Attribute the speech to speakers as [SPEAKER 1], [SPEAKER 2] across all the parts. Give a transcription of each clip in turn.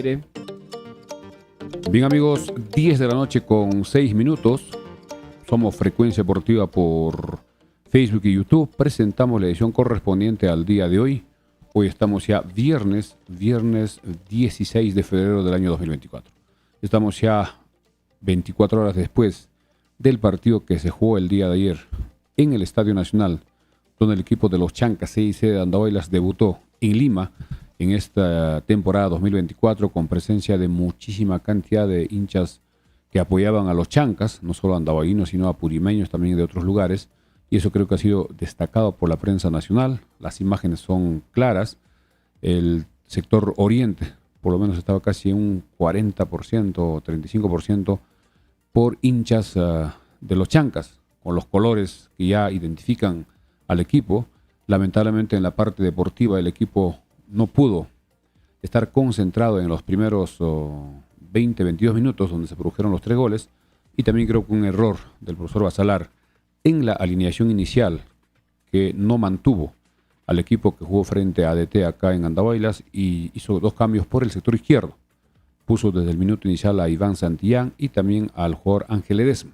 [SPEAKER 1] aire.
[SPEAKER 2] Bien amigos, 10 de la noche con 6 minutos. Somos Frecuencia Deportiva por Facebook y YouTube. Presentamos la edición correspondiente al día de hoy. Hoy estamos ya viernes 16 de febrero del año 2024. Estamos ya 24 horas después del partido que se jugó el día de ayer en el Estadio Nacional, donde el equipo de los Chancas CIC de Andahuaylas debutó en Lima en esta temporada 2024 con presencia de muchísima cantidad de hinchas que apoyaban a los Chancas, no solo a andahuaylinos, sino a purimeños también de otros lugares, y eso creo que ha sido destacado por la prensa nacional. Las imágenes son claras. El sector oriente, por lo menos, estaba casi en un 40% o 35% por hinchas de los Chancas, con los colores que ya identifican al equipo. Lamentablemente en la parte deportiva el equipo no pudo estar concentrado en los primeros 20-22 minutos donde se produjeron los 3 goles, y también creo que un error del profesor Basalar en la alineación inicial, que no mantuvo al equipo que jugó frente a ADT acá en Andahuaylas y hizo 2 cambios por el sector izquierdo. Puso desde el minuto inicial a Iván Santillán y también al jugador Ángel Ledesma.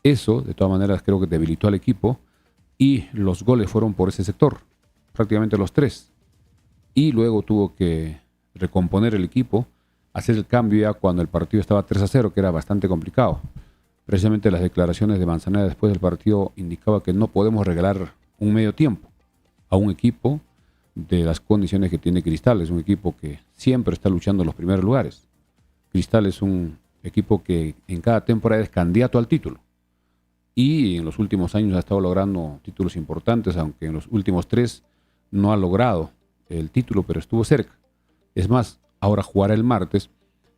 [SPEAKER 2] Eso, de todas maneras, creo que debilitó al equipo y los goles fueron por ese sector, prácticamente los 3. Y luego tuvo que recomponer el equipo, hacer el cambio ya cuando el partido estaba 3-0, que era bastante complicado. Precisamente las declaraciones de Manzaneda después del partido indicaba que no podemos regalar un medio tiempo a un equipo de las condiciones que tiene Cristal. Es un equipo que siempre está luchando en los primeros lugares. Cristal es un equipo que en cada temporada es candidato al título. Y en los últimos años ha estado logrando títulos importantes, aunque en los últimos 3 no ha logrado el título, pero estuvo cerca. Es más, ahora jugará el martes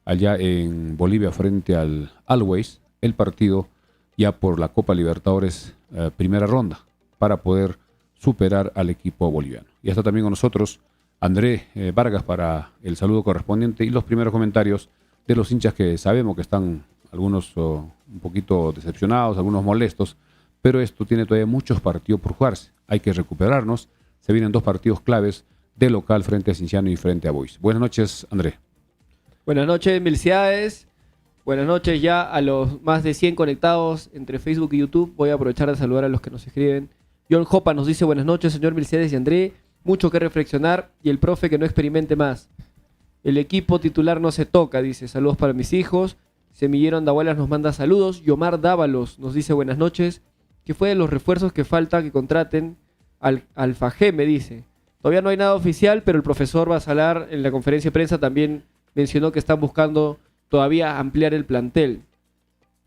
[SPEAKER 2] allá en Bolivia frente al Always, el partido ya por la Copa Libertadores primera ronda, para poder superar al equipo boliviano. Y está también con nosotros André Vargas para el saludo correspondiente y los primeros comentarios de los hinchas, que sabemos que están algunos un poquito decepcionados, algunos molestos, pero esto tiene todavía muchos partidos por jugarse. Hay que recuperarnos. Se vienen 2 partidos claves de local frente a Cienciano y frente a Boys. Buenas noches, André.
[SPEAKER 1] Buenas noches, felicidades. Buenas noches ya a los más de 100 conectados entre Facebook y YouTube. Voy a aprovechar de saludar a los que nos escriben. John Jopa nos dice: buenas noches, señor Milciades y André. Mucho que reflexionar y el profe que no experimente más. El equipo titular no se toca, dice. Saludos para mis hijos. Semillero Andahuaylas nos manda saludos. Yomar Dávalos nos dice: buenas noches. ¿Qué fue de los refuerzos que falta que contraten al Alfajé? Me dice. Todavía no hay nada oficial, pero el profesor Basalar en la conferencia de prensa también mencionó que están buscando todavía ampliar el plantel.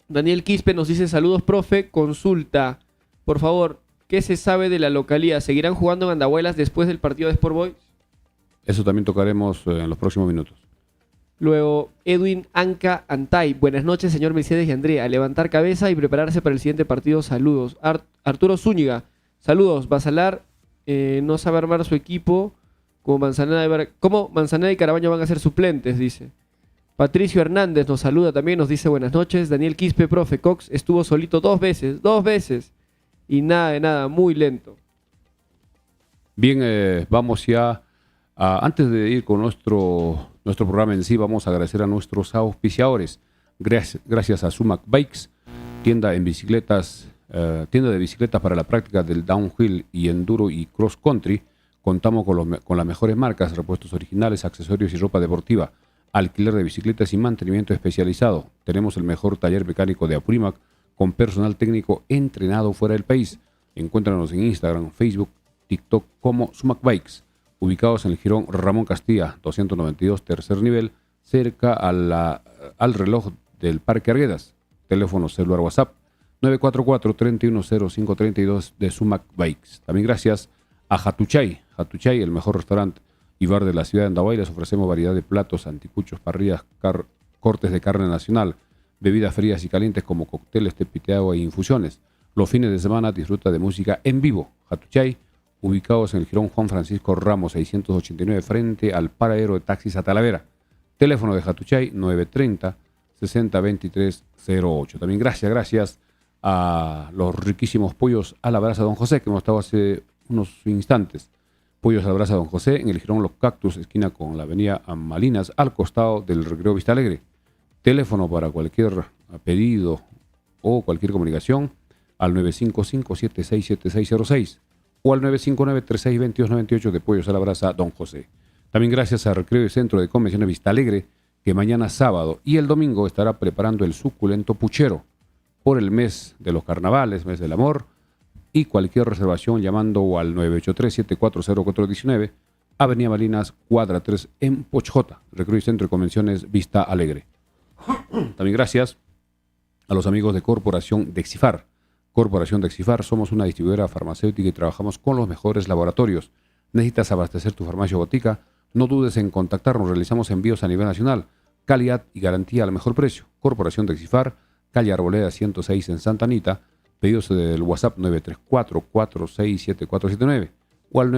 [SPEAKER 1] Daniel Quispe nos dice: saludos, profe. Consulta, por favor, ¿qué se sabe de la localía? ¿Seguirán jugando en Andahuaylas después del partido de Sport Boys?
[SPEAKER 2] Eso también tocaremos en los próximos minutos.
[SPEAKER 1] Luego, Edwin Anca Antay. Buenas noches, señor Mercedes y Andrea. A levantar cabeza y prepararse para el siguiente partido. Saludos. Arturo Zúñiga. Saludos. Basalar no sabe armar su equipo. ¿Cómo Manzaneda y Carabaño van a ser suplentes? Dice. Patricio Hernández nos saluda también. Nos dice buenas noches. Daniel Quispe, profe. Cox estuvo solito 2 veces. 2 veces. Y nada de nada. Muy lento.
[SPEAKER 2] Bien, vamos ya. Antes de ir con nuestro programa en sí, vamos a agradecer a nuestros auspiciadores. Gracias a Sumac Bikes, tienda de bicicletas para la práctica del downhill y enduro y cross country. Contamos con las mejores marcas, repuestos originales, accesorios y ropa deportiva, alquiler de bicicletas y mantenimiento especializado. Tenemos el mejor taller mecánico de Apurímac con personal técnico entrenado fuera del país. Encuéntranos en Instagram, Facebook, TikTok como Sumac Bikes, ubicados en el jirón Ramón Castilla, 292, tercer nivel, cerca al reloj del Parque Arguedas. Teléfono celular WhatsApp 944-310532 de Sumac Bikes. También gracias a Jatuchay. Jatuchay, el mejor restaurante y bar de la ciudad de Andahuaylas. Ofrecemos variedad de platos, anticuchos, parrillas, cortes de carne nacional, bebidas frías y calientes como cócteles, tepiteado e infusiones. Los fines de semana disfruta de música en vivo. Jatuchay, ubicados en el jirón Juan Francisco Ramos 689 frente al paradero de taxis a Talavera. Teléfono de Jatuchay 930-602308. También gracias a los riquísimos pollos a la brasa Don José que hemos estado hace unos instantes. Pollos a la Brasa Don José, en el Girón Los Cactus, esquina con la avenida Malinas, al costado del Recreo Vista Alegre. Teléfono para cualquier pedido o cualquier comunicación al 955-767606 o al 959-362298 de Pollos a la Brasa Don José. También gracias a Recreo y Centro de Convenciones Vista Alegre, que mañana sábado y el domingo estará preparando el suculento puchero por el mes de los carnavales, mes del amor, y cualquier reservación llamando al 983-740-419, Avenida Malinas, cuadra 3 en Pochjota, Recreo y Centro de Convenciones Vista Alegre. También gracias a los amigos de Corporación Dexifar. Corporación Dexifar, somos una distribuidora farmacéutica y trabajamos con los mejores laboratorios. ¿Necesitas abastecer tu farmacia o botica? No dudes en contactarnos, realizamos envíos a nivel nacional. Calidad y garantía al mejor precio. Corporación Dexifar, calle Arboleda 106 en Santa Anita. Pedidos del WhatsApp 934-467479 o al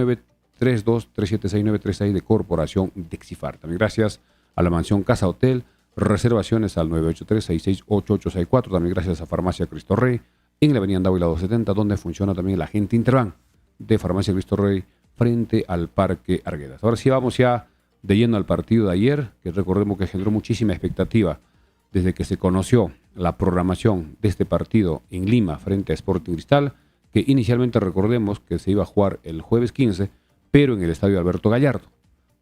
[SPEAKER 2] 932-376-936 de Corporación Dexifar. También gracias a la Mansión Casa Hotel. Reservaciones al 983-668864. También gracias a Farmacia Cristo Rey en la avenida Andavo y la 270, donde funciona también la agente Interban de Farmacia Cristo Rey frente al Parque Arguedas. Ahora sí vamos ya de lleno al partido de ayer, que recordemos que generó muchísima expectativa desde que se conoció la programación de este partido en Lima frente a Sporting Cristal, que inicialmente recordemos que se iba a jugar el jueves 15, pero en el estadio Alberto Gallardo.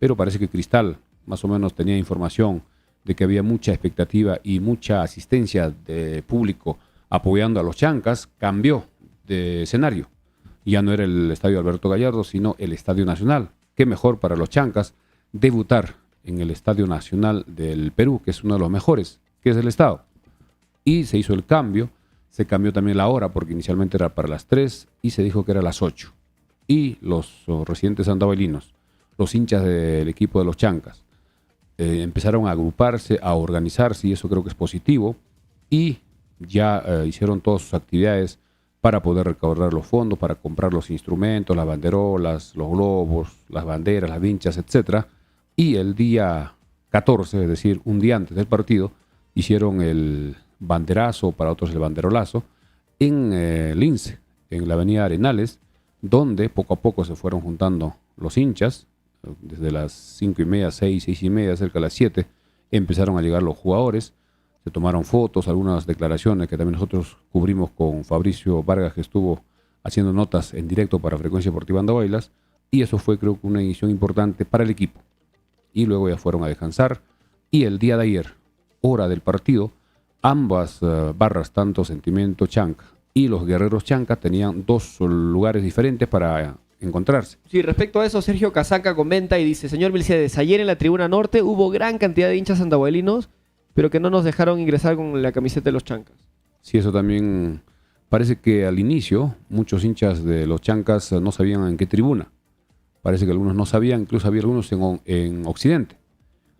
[SPEAKER 2] Pero parece que Cristal más o menos tenía información de que había mucha expectativa y mucha asistencia de público apoyando a los Chancas, cambió de escenario. Ya no era el estadio Alberto Gallardo, sino el Estadio Nacional. Qué mejor para los Chancas debutar en el Estadio Nacional del Perú, que es uno de los mejores, que es el Estado. Y se hizo el cambio, se cambió también la hora, porque inicialmente era para las 3 y se dijo que era las 8. Y los residentes andavelinos, los hinchas del equipo de los Chancas, empezaron a agruparse, a organizarse, y eso creo que es positivo, y ya hicieron todas sus actividades para poder recaudar los fondos, para comprar los instrumentos, las banderolas, los globos, las banderas, las vinchas, etc. Y el día 14, es decir, un día antes del partido, hicieron el banderazo, para otros el banderolazo, en Lince, en la avenida Arenales, donde poco a poco se fueron juntando los hinchas. Desde las 5:30, 6:30, cerca de las 7, empezaron a llegar los jugadores, se tomaron fotos, algunas declaraciones que también nosotros cubrimos con Fabricio Vargas, que estuvo haciendo notas en directo para Frecuencia Deportiva Andahuaylas, y eso fue, creo que, una edición importante para el equipo. Y luego ya fueron a descansar, y el día de ayer, hora del partido, ambas barras, tanto Sentimiento Chanca y los Guerreros Chanca, tenían dos lugares diferentes para encontrarse.
[SPEAKER 1] Sí, respecto a eso, Sergio Casaca comenta y dice: señor Milcedes, ayer en la tribuna norte hubo gran cantidad de hinchas andahuelinos, pero que no nos dejaron ingresar con la camiseta de los Chancas.
[SPEAKER 2] Sí, eso también parece que al inicio muchos hinchas de los Chancas no sabían en qué tribuna. Parece que algunos no sabían, incluso había algunos en Occidente.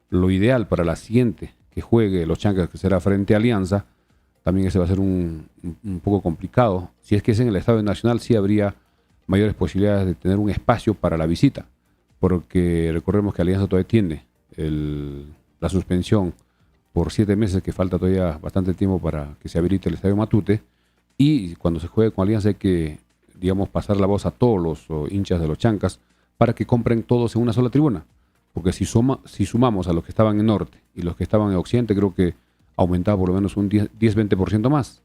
[SPEAKER 2] Lo ideal para la siguiente que juegue los Chancas, que será frente a Alianza, también ese va a ser un poco complicado. Si es que es en el Estadio Nacional, sí habría mayores posibilidades de tener un espacio para la visita, porque recordemos que Alianza todavía tiene la suspensión por 7 meses, que falta todavía bastante tiempo para que se habilite el Estadio Matute, y cuando se juegue con Alianza hay que, digamos, pasar la voz a todos los hinchas de los Chancas para que compren todos en una sola tribuna, porque si sumamos a los que estaban en Norte y los que estaban en Occidente, creo que aumentaba por lo menos un 10-20% más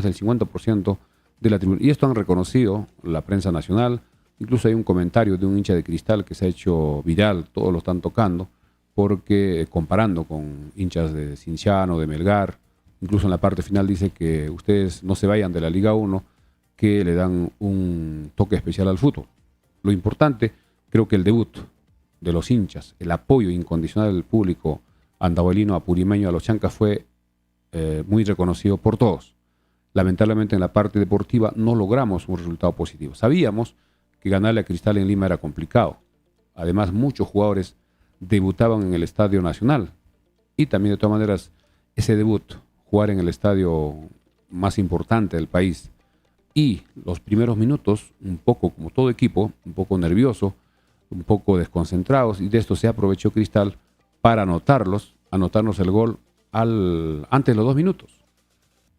[SPEAKER 2] del 50% de la tribuna. Y esto han reconocido la prensa nacional. Incluso hay un comentario de un hincha de Cristal que se ha hecho viral, todos lo están tocando, porque comparando con hinchas de Cienciano, de Melgar, incluso en la parte final dice que ustedes no se vayan de la Liga 1, que le dan un toque especial al fútbol. Lo importante, creo que el debut de los hinchas, el apoyo incondicional del público andahuelino, apurimeño a los Chancas fue muy reconocido por todos. Lamentablemente en la parte deportiva no logramos un resultado positivo. Sabíamos que ganarle a Cristal en Lima era complicado. Además, muchos jugadores debutaban en el Estadio Nacional. Y también, de todas maneras, ese debut, jugar en el estadio más importante del país, y los primeros minutos, un poco como todo equipo, un poco nervioso, un poco desconcentrados, y de esto se aprovechó Cristal para anotarnos el gol antes de los 2 minutos.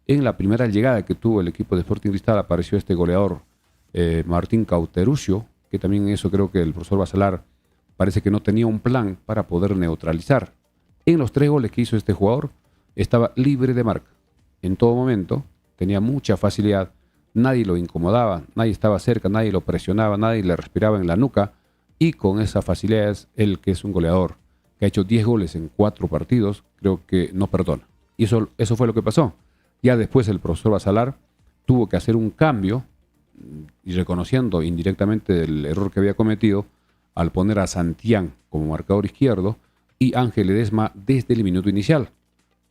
[SPEAKER 2] En la primera llegada que tuvo el equipo de Sporting Cristal apareció este goleador, Martín Cauteruccio, que también eso creo que el profesor Bacelar parece que no tenía un plan para poder neutralizar. En los 3 goles que hizo este jugador, estaba libre de marca. En todo momento, tenía mucha facilidad, nadie lo incomodaba, nadie estaba cerca, nadie lo presionaba, nadie le respiraba en la nuca, y con esa facilidad es él, que es un goleador, que ha hecho 10 goles en 4 partidos, creo que no perdona. Y eso fue lo que pasó. Ya después el profesor Bacelar tuvo que hacer un cambio, y reconociendo indirectamente el error que había cometido, al poner a Santillán como marcador izquierdo y Ángel Ledesma desde el minuto inicial,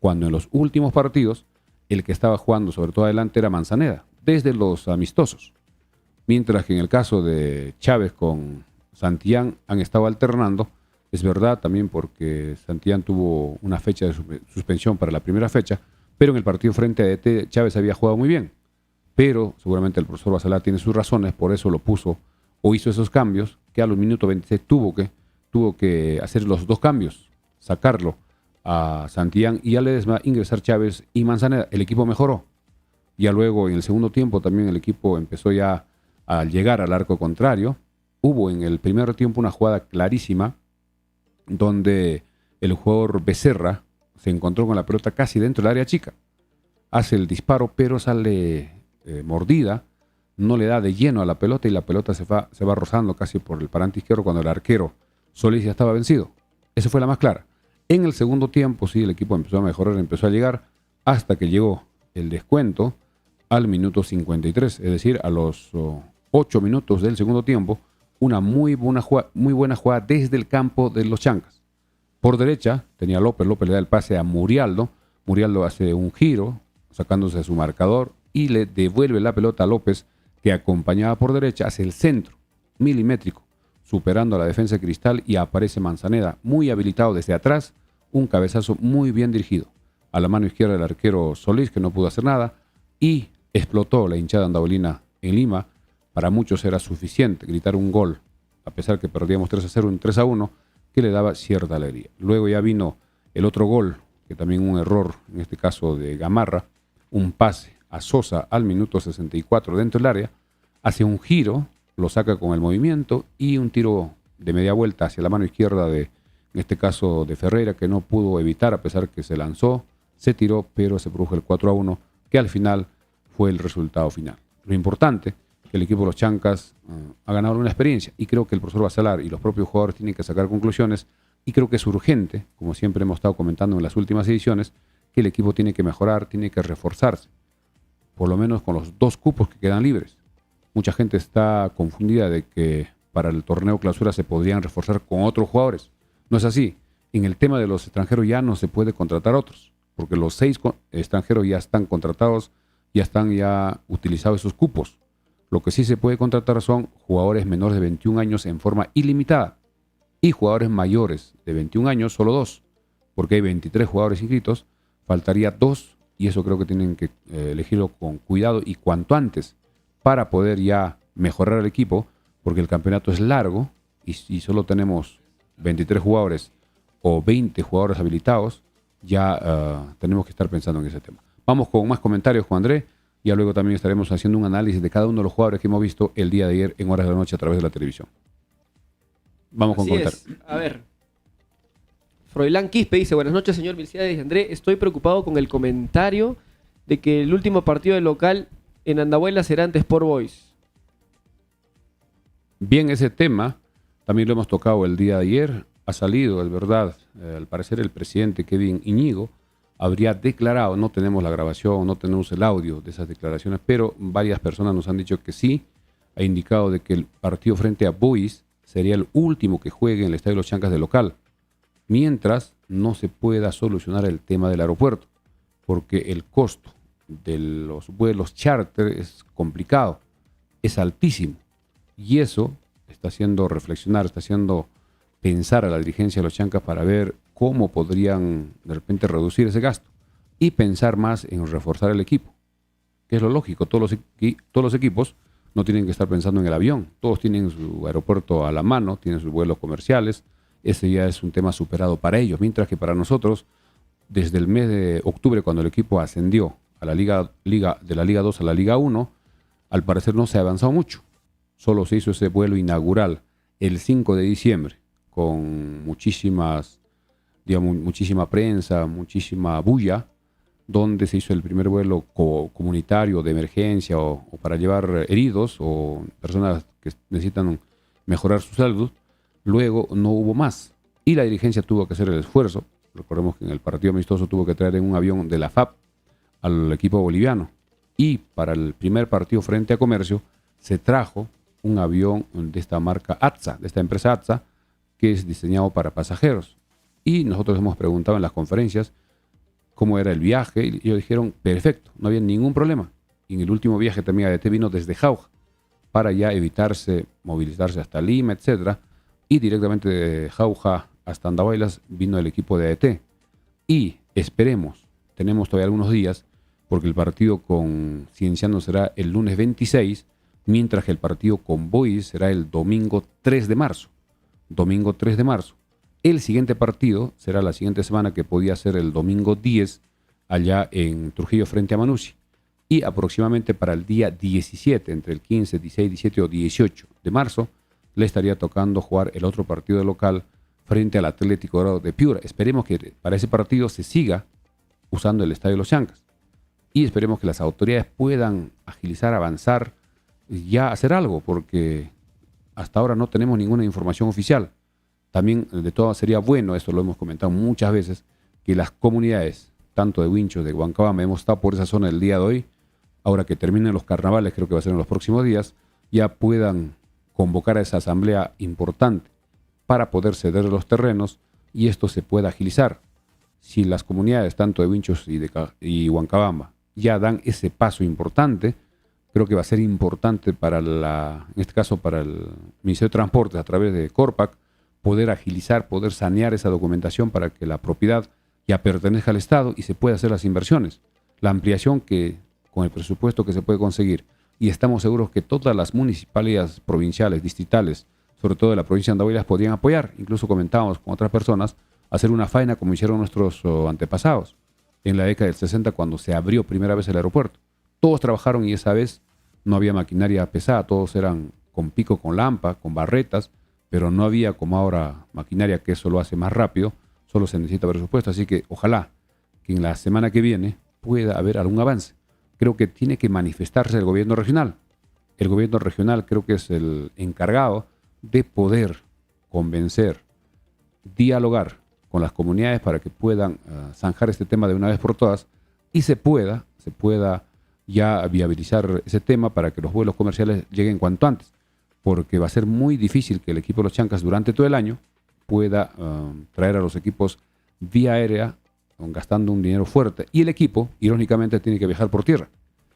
[SPEAKER 2] cuando en los últimos partidos el que estaba jugando sobre todo adelante era Manzaneda, desde los amistosos. Mientras que en el caso de Chávez con Santillán han estado alternando, es verdad también porque Santillán tuvo una fecha de suspensión para la primera fecha, pero en el partido frente a ET Chávez había jugado muy bien. Pero seguramente el profesor Bacelar tiene sus razones, por eso lo puso o hizo esos cambios, que a los minutos 26 tuvo que hacer los 2 cambios, sacarlo a Santillán y a Ledesma, ingresar Chávez y Manzaneda. El equipo mejoró. Ya luego en el segundo tiempo también el equipo empezó ya a llegar al arco contrario. Hubo en el primer tiempo una jugada clarísima donde el jugador Becerra se encontró con la pelota casi dentro del área chica. Hace el disparo, pero sale mordida, no le da de lleno a la pelota y la pelota se va rozando casi por el parante izquierdo cuando el arquero Solís ya estaba vencido. Esa fue la más clara. En el segundo tiempo sí, el equipo empezó a mejorar, empezó a llegar hasta que llegó el descuento al minuto 53, es decir, a los 8 minutos del segundo tiempo, una muy buena jugada desde el campo de los Chancas. Por derecha tenía López le da el pase a Murialdo hace un giro, sacándose de su marcador y le devuelve la pelota a López, que acompañaba por derecha hacia el centro, milimétrico, superando a la defensa de Cristal, y aparece Manzaneda, muy habilitado desde atrás, un cabezazo muy bien dirigido a la mano izquierda del arquero Solís, que no pudo hacer nada, y explotó la hinchada andabolina en Lima. Para muchos era suficiente gritar un gol, a pesar que perdíamos 3-0, un 3-1, que le daba cierta alegría. Luego ya vino el otro gol, que también un error, en este caso de Gamarra, un pase a Sosa al minuto 64 dentro del área, hace un giro, lo saca con el movimiento y un tiro de media vuelta hacia la mano izquierda en este caso de Ferreira, que no pudo evitar a pesar que se lanzó, se tiró, pero se produjo el 4-1, que al final fue el resultado final. Lo importante, que el equipo de los Chancas ha ganado una experiencia, y creo que el profesor Bacelar y los propios jugadores tienen que sacar conclusiones, y creo que es urgente, como siempre hemos estado comentando en las últimas ediciones, que el equipo tiene que mejorar, tiene que reforzarse, por lo menos con los 2 cupos que quedan libres. Mucha gente está confundida de que para el torneo clausura se podrían reforzar con otros jugadores. No es así. En el tema de los extranjeros ya no se puede contratar otros, porque los 6 extranjeros ya están contratados, ya están utilizados esos cupos. Lo que sí se puede contratar son jugadores menores de 21 años en forma ilimitada, y jugadores mayores de 21 años, solo 2, porque hay 23 jugadores inscritos, faltaría 2, y eso creo que tienen que elegirlo con cuidado y cuanto antes, para poder ya mejorar el equipo, porque el campeonato es largo y si solo tenemos 23 jugadores o 20 jugadores habilitados, ya tenemos que estar pensando en ese tema. Vamos con más comentarios, Juan Andrés. Ya luego también estaremos haciendo un análisis de cada uno de los jugadores que hemos visto el día de ayer en horas de la noche a través de la televisión. Vamos con comentarios.
[SPEAKER 1] A ver. Froilán Quispe dice: buenas noches, señor Milciades y André. Estoy preocupado con el comentario de que el último partido de local en Andahuayla será ante Sport Boys.
[SPEAKER 2] Bien, ese tema también lo hemos tocado el día de ayer. Ha salido, es verdad, al parecer el presidente Kevin Iñigo habría declarado, no tenemos la grabación, no tenemos el audio de esas declaraciones, pero varias personas nos han dicho que sí, ha indicado de que el partido frente a Boys sería el último que juegue en el Estadio de los Chancas de local, mientras no se pueda solucionar el tema del aeropuerto, porque el costo de los vuelos charter es complicado, es altísimo, y eso está haciendo reflexionar, está haciendo pensar a la dirigencia de los Chancas para ver cómo podrían de repente reducir ese gasto y pensar más en reforzar el equipo, que es lo lógico. Todos los equipos no tienen que estar pensando en el avión, todos tienen su aeropuerto a la mano, tienen sus vuelos comerciales, ese ya es un tema superado para ellos, mientras que para nosotros, desde el mes de octubre, cuando el equipo ascendió a la Liga de la Liga 2 a la Liga 1, al parecer no se ha avanzado mucho. solo se hizo ese vuelo inaugural el 5 de diciembre, con muchísimas, digamos, muchísima prensa, muchísima bulla, donde se hizo el primer vuelo comunitario de emergencia o para llevar heridos o personas que necesitan mejorar su salud. Luego no hubo más y la dirigencia tuvo que hacer el esfuerzo. Recordemos que en el partido amistoso tuvo que traer en un avión de la FAP al equipo boliviano, y para el primer partido frente a Comercio se trajo un avión de esta marca ATSA, de esta empresa ATSA, que es diseñado para pasajeros. Y nosotros hemos preguntado en las conferencias cómo era el viaje, y ellos dijeron perfecto, no había ningún problema. Y en el último viaje también ADT vino desde Jauja para ya evitarse movilizarse hasta Lima, etcétera, y directamente de Jauja hasta Andahuaylas vino el equipo de ADT. Y esperemos, tenemos todavía algunos días, porque el partido con Cienciano será el lunes 26, mientras que el partido con Boys será el domingo 3 de marzo. Domingo 3 de marzo. El siguiente partido será la siguiente semana, que podía ser el domingo 10, allá en Trujillo frente a Manucci. Y aproximadamente para el día 17, entre el 15, 16, 17 o 18 de marzo, le estaría tocando jugar el otro partido local frente al Atlético Dorado de Piura. Esperemos que para ese partido se siga usando el Estadio Los Chancas. Y esperemos que las autoridades puedan agilizar, avanzar, ya hacer algo, porque hasta ahora no tenemos ninguna información oficial. También de todo sería bueno, esto lo hemos comentado muchas veces, que las comunidades, tanto de Huinchos, de Huancabamba, hemos estado por esa zona el día de hoy, ahora que terminen los carnavales, creo que va a ser en los próximos días, ya puedan convocar a esa asamblea importante para poder ceder los terrenos y esto se pueda agilizar. Si las comunidades, tanto de Huinchos y Huancabamba, ya dan ese paso importante, creo que va a ser importante para en este caso para el Ministerio de Transportes a través de Corpac, poder agilizar, poder sanear esa documentación para que la propiedad ya pertenezca al Estado y se pueda hacer las inversiones. La ampliación que, con el presupuesto que se puede conseguir, y estamos seguros que todas las municipalidades provinciales, distritales, sobre todo de la provincia de Andahuaylas, podrían apoyar. Incluso comentábamos con otras personas hacer una faena como hicieron nuestros antepasados en la década del 60, cuando se abrió primera vez el aeropuerto. Todos trabajaron y esa vez no había maquinaria pesada, todos eran con pico, con lampa, con barretas, pero no había como ahora maquinaria que eso lo hace más rápido, solo se necesita presupuesto. Así que ojalá que en la semana que viene pueda haber algún avance. Creo que tiene que manifestarse el gobierno regional. El gobierno regional creo que es el encargado de poder convencer, dialogar con las comunidades para que puedan zanjar este tema de una vez por todas y se pueda ya viabilizar ese tema para que los vuelos comerciales lleguen cuanto antes, porque va a ser muy difícil que el equipo de los Chancas durante todo el año pueda traer a los equipos vía aérea gastando un dinero fuerte, y el equipo irónicamente tiene que viajar por tierra,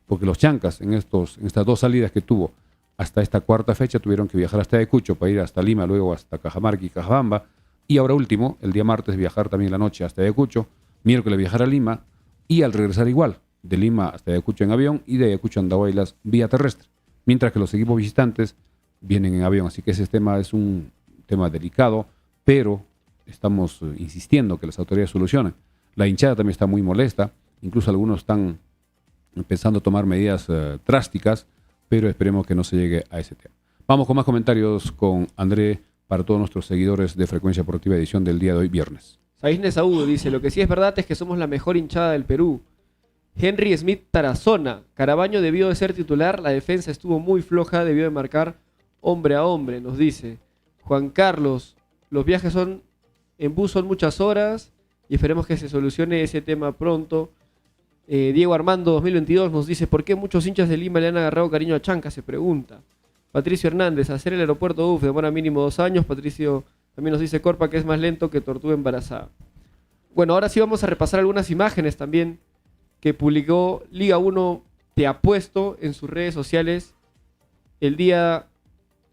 [SPEAKER 2] porque los Chancas en estas dos salidas que tuvo hasta esta cuarta fecha tuvieron que viajar hasta Ayacucho para ir hasta Lima, luego hasta Cajamarca y Cajabamba, y ahora último, el día martes viajar también la noche hasta Ayacucho, miércoles viajar a Lima y al regresar igual, de Lima hasta Ayacucho en avión y de Ayacucho a Andahuaylas vía terrestre, mientras que los equipos visitantes vienen en avión. Así que ese tema es un tema delicado, pero estamos insistiendo que las autoridades solucionen. La hinchada también está muy molesta, incluso algunos están empezando a tomar medidas drásticas, pero esperemos que no se llegue a ese tema. Vamos con más comentarios con André para todos nuestros seguidores de Frecuencia Deportiva, edición del día de hoy, viernes.
[SPEAKER 1] Saísne Saúl dice, lo que sí es verdad es que somos la mejor hinchada del Perú. Henry Smith Tarazona, Carabaño debió de ser titular, la defensa estuvo muy floja, debió de marcar hombre a hombre, nos dice. Juan Carlos, los viajes en bus son muchas horas y esperemos que se solucione ese tema pronto. Diego Armando 2022 nos dice, ¿por qué muchos hinchas de Lima le han agarrado cariño a Chanca? Se pregunta. Patricio Hernández, hacer el aeropuerto demora mínimo 2 años. Patricio también nos dice Corpa que es más lento que tortuga embarazada. Bueno, ahora sí vamos a repasar algunas imágenes también que publicó Liga 1 Te Apuesto en sus redes sociales el día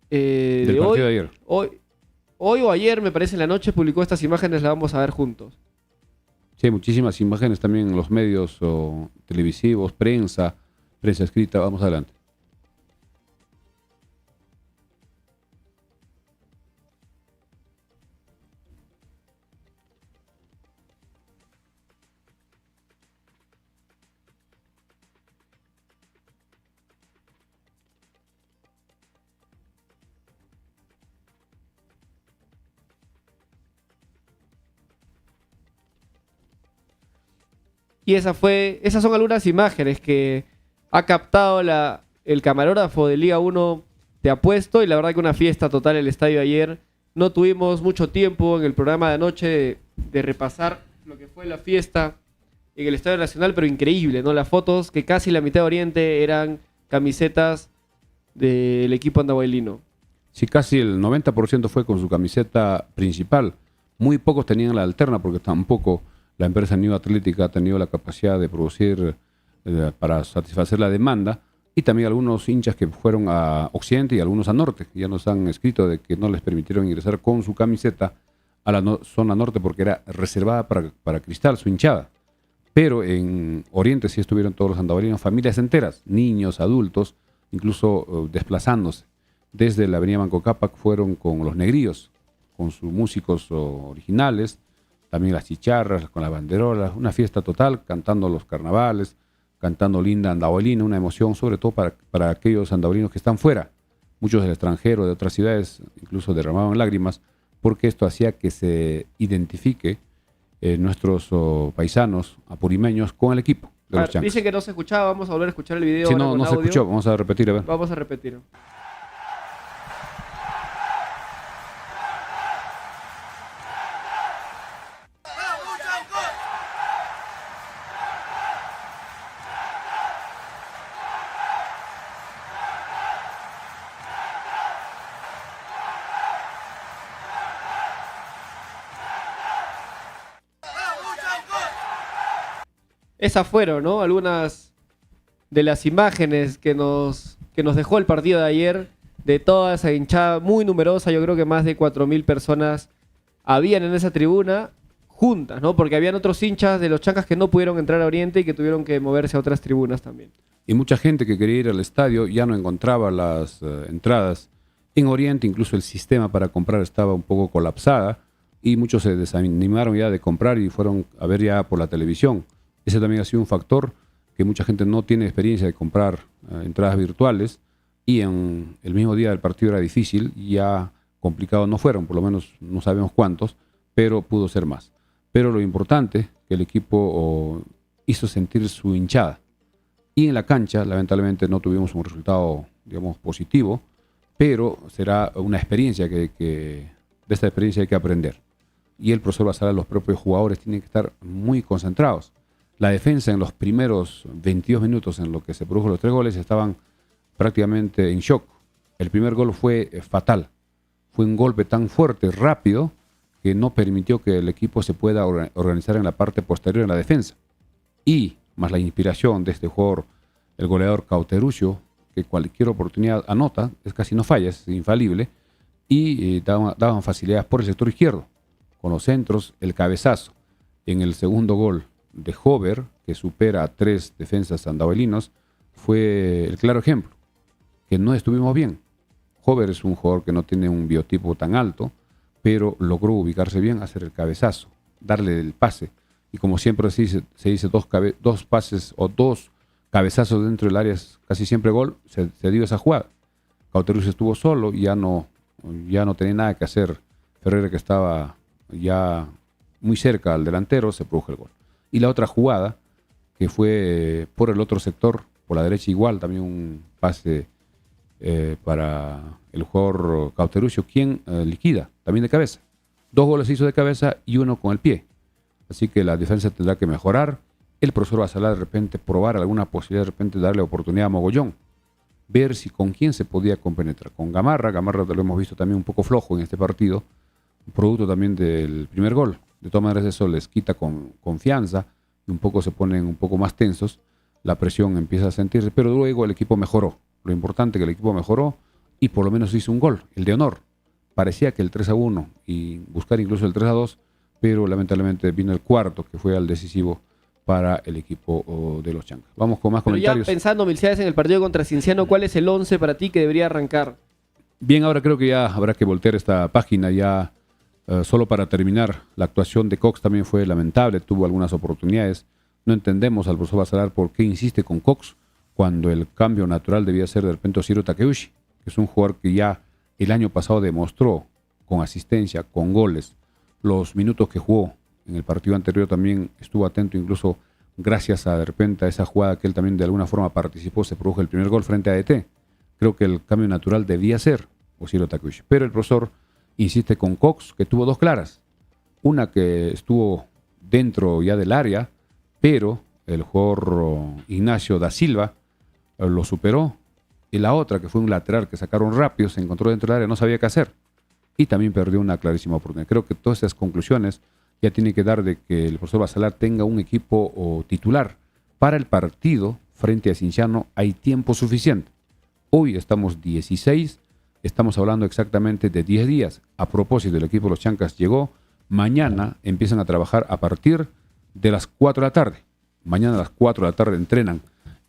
[SPEAKER 2] del
[SPEAKER 1] de
[SPEAKER 2] partido
[SPEAKER 1] hoy.
[SPEAKER 2] de ayer.
[SPEAKER 1] Hoy o ayer, me parece, en la noche publicó estas imágenes, las vamos a ver juntos.
[SPEAKER 2] Sí, muchísimas imágenes también en los medios televisivos, prensa escrita. Vamos adelante.
[SPEAKER 1] Y esas son algunas imágenes que ha captado el camarógrafo de Liga 1 Te Apuesto, y la verdad que una fiesta total el estadio ayer. No tuvimos mucho tiempo en el programa de anoche de repasar lo que fue la fiesta en el Estadio Nacional, pero increíble, ¿no? Las fotos, que casi la mitad de Oriente eran camisetas del equipo andahuaylino.
[SPEAKER 2] Sí, casi el 90% fue con su camiseta principal. Muy pocos tenían la alterna porque tampoco la empresa New Atlética ha tenido la capacidad de producir para satisfacer la demanda. Y también algunos hinchas que fueron a Occidente y algunos a Norte. Ya nos han escrito de que no les permitieron ingresar con su camiseta a la zona norte porque era reservada para Cristal, su hinchada. Pero en Oriente sí estuvieron todos los andahuaylinos, familias enteras, niños, adultos, incluso desplazándose. Desde la avenida Manco Cápac fueron con los negríos, con sus músicos originales, también las chicharras, con las banderolas, una fiesta total, cantando los carnavales, cantando Linda Andahuaylina, una emoción sobre todo para aquellos andahuaylinos que están fuera. Muchos del extranjero, de otras ciudades, incluso derramaban lágrimas, porque esto hacía que se identifique nuestros paisanos apurimeños con el equipo de los Chancas.
[SPEAKER 1] Dicen que no se escuchaba, vamos a volver a escuchar el video.
[SPEAKER 2] Sí, no se escuchó, vamos a repetir, a ver.
[SPEAKER 1] Vamos a repetir. Esas fueron, ¿no? Algunas de las imágenes que nos dejó el partido de ayer, de toda esa hinchada muy numerosa. Yo creo que más de 4.000 personas habían en esa tribuna juntas, ¿no? Porque habían otros hinchas de los Chancas que no pudieron entrar a Oriente y que tuvieron que moverse a otras tribunas también.
[SPEAKER 2] Y mucha gente que quería ir al estadio ya no encontraba las entradas en Oriente, incluso el sistema para comprar estaba un poco colapsada y muchos se desanimaron ya de comprar y fueron a ver ya por la televisión. Ese también ha sido un factor, que mucha gente no tiene experiencia de comprar entradas virtuales y en el mismo día del partido era difícil, ya complicado no fueron, por lo menos no sabemos cuántos, pero pudo ser más. Pero lo importante, que el equipo hizo sentir su hinchada. Y en la cancha, lamentablemente, no tuvimos un resultado, digamos, positivo, pero será una experiencia de esta experiencia hay que aprender. Y el profesor Basala, los propios jugadores tienen que estar muy concentrados. La defensa en los primeros 22 minutos en lo que se produjo los 3 goles estaban prácticamente en shock. El primer gol fue fatal. Fue un golpe tan fuerte, rápido, que no permitió que el equipo se pueda organizar en la parte posterior en la defensa. Y más la inspiración de este jugador, el goleador Cauteruccio, que cualquier oportunidad anota, es casi no falla, es infalible, y daban facilidades por el sector izquierdo, con los centros, el cabezazo. En el segundo gol de Hover, que supera a 3 defensas andahuaylinos, fue el claro ejemplo, que no estuvimos bien. Hover es un jugador que no tiene un biotipo tan alto, pero logró ubicarse bien, hacer el cabezazo, darle el pase. Y como siempre se dice dos pases o 2 cabezazos dentro del área, es casi siempre gol, se dio esa jugada. Cauteruccio estuvo solo, ya no tenía nada que hacer. Ferreira, que estaba ya muy cerca al delantero, se produjo el gol. Y la otra jugada, que fue por el otro sector, por la derecha igual, también un pase para el jugador Cauteruccio, quien liquida, también de cabeza. 2 goles hizo de cabeza y 1 con el pie. Así que la defensa tendrá que mejorar. El profesor Basala de repente probar alguna posibilidad, de repente darle oportunidad a Mogollón. Ver si con quién se podía compenetrar. Con Gamarra lo hemos visto también un poco flojo en este partido, producto también del primer gol. De todas maneras eso les quita confianza y un poco se ponen un poco más tensos, la presión empieza a sentirse, pero luego el equipo mejoró. Lo importante es que el equipo mejoró y por lo menos hizo un gol, el de honor. Parecía que el 3-1 y buscar incluso el 3-2, pero lamentablemente vino el cuarto, que fue al decisivo para el equipo de los Chancas. Vamos con más comentarios.
[SPEAKER 1] Ya pensando, Milciades, en el partido contra Cienciano, ¿cuál es el 11 para ti que debería arrancar?
[SPEAKER 2] Bien, ahora creo que ya habrá que voltear esta página ya. Solo para terminar, la actuación de Cox también fue lamentable, tuvo algunas oportunidades. No entendemos al profesor Basalar por qué insiste con Cox cuando el cambio natural debía ser de repente Ciro Takeuchi, que es un jugador que ya el año pasado demostró con asistencia, con goles, los minutos que jugó en el partido anterior también estuvo atento incluso gracias a de repente a esa jugada que él también de alguna forma participó, se produjo el primer gol frente a ADT. Creo que el cambio natural debía ser Oshiro Takushi. Pero el profesor insiste con Cox, que tuvo dos claras. Una que estuvo dentro ya del área, pero el jugador Ignacio da Silva lo superó. Y la otra, que fue un lateral que sacaron rápido, se encontró dentro del área, no sabía qué hacer. Y también perdió una clarísima oportunidad. Creo que todas estas conclusiones ya tienen que dar de que el profesor Basalar tenga un equipo titular. Para el partido frente a Cienciano hay tiempo suficiente. Hoy estamos 16, estamos hablando exactamente de 10 días. A propósito, el equipo de los Chancas llegó. Mañana empiezan a trabajar a partir de las 4 de la tarde. Mañana a las 4 de la tarde entrenan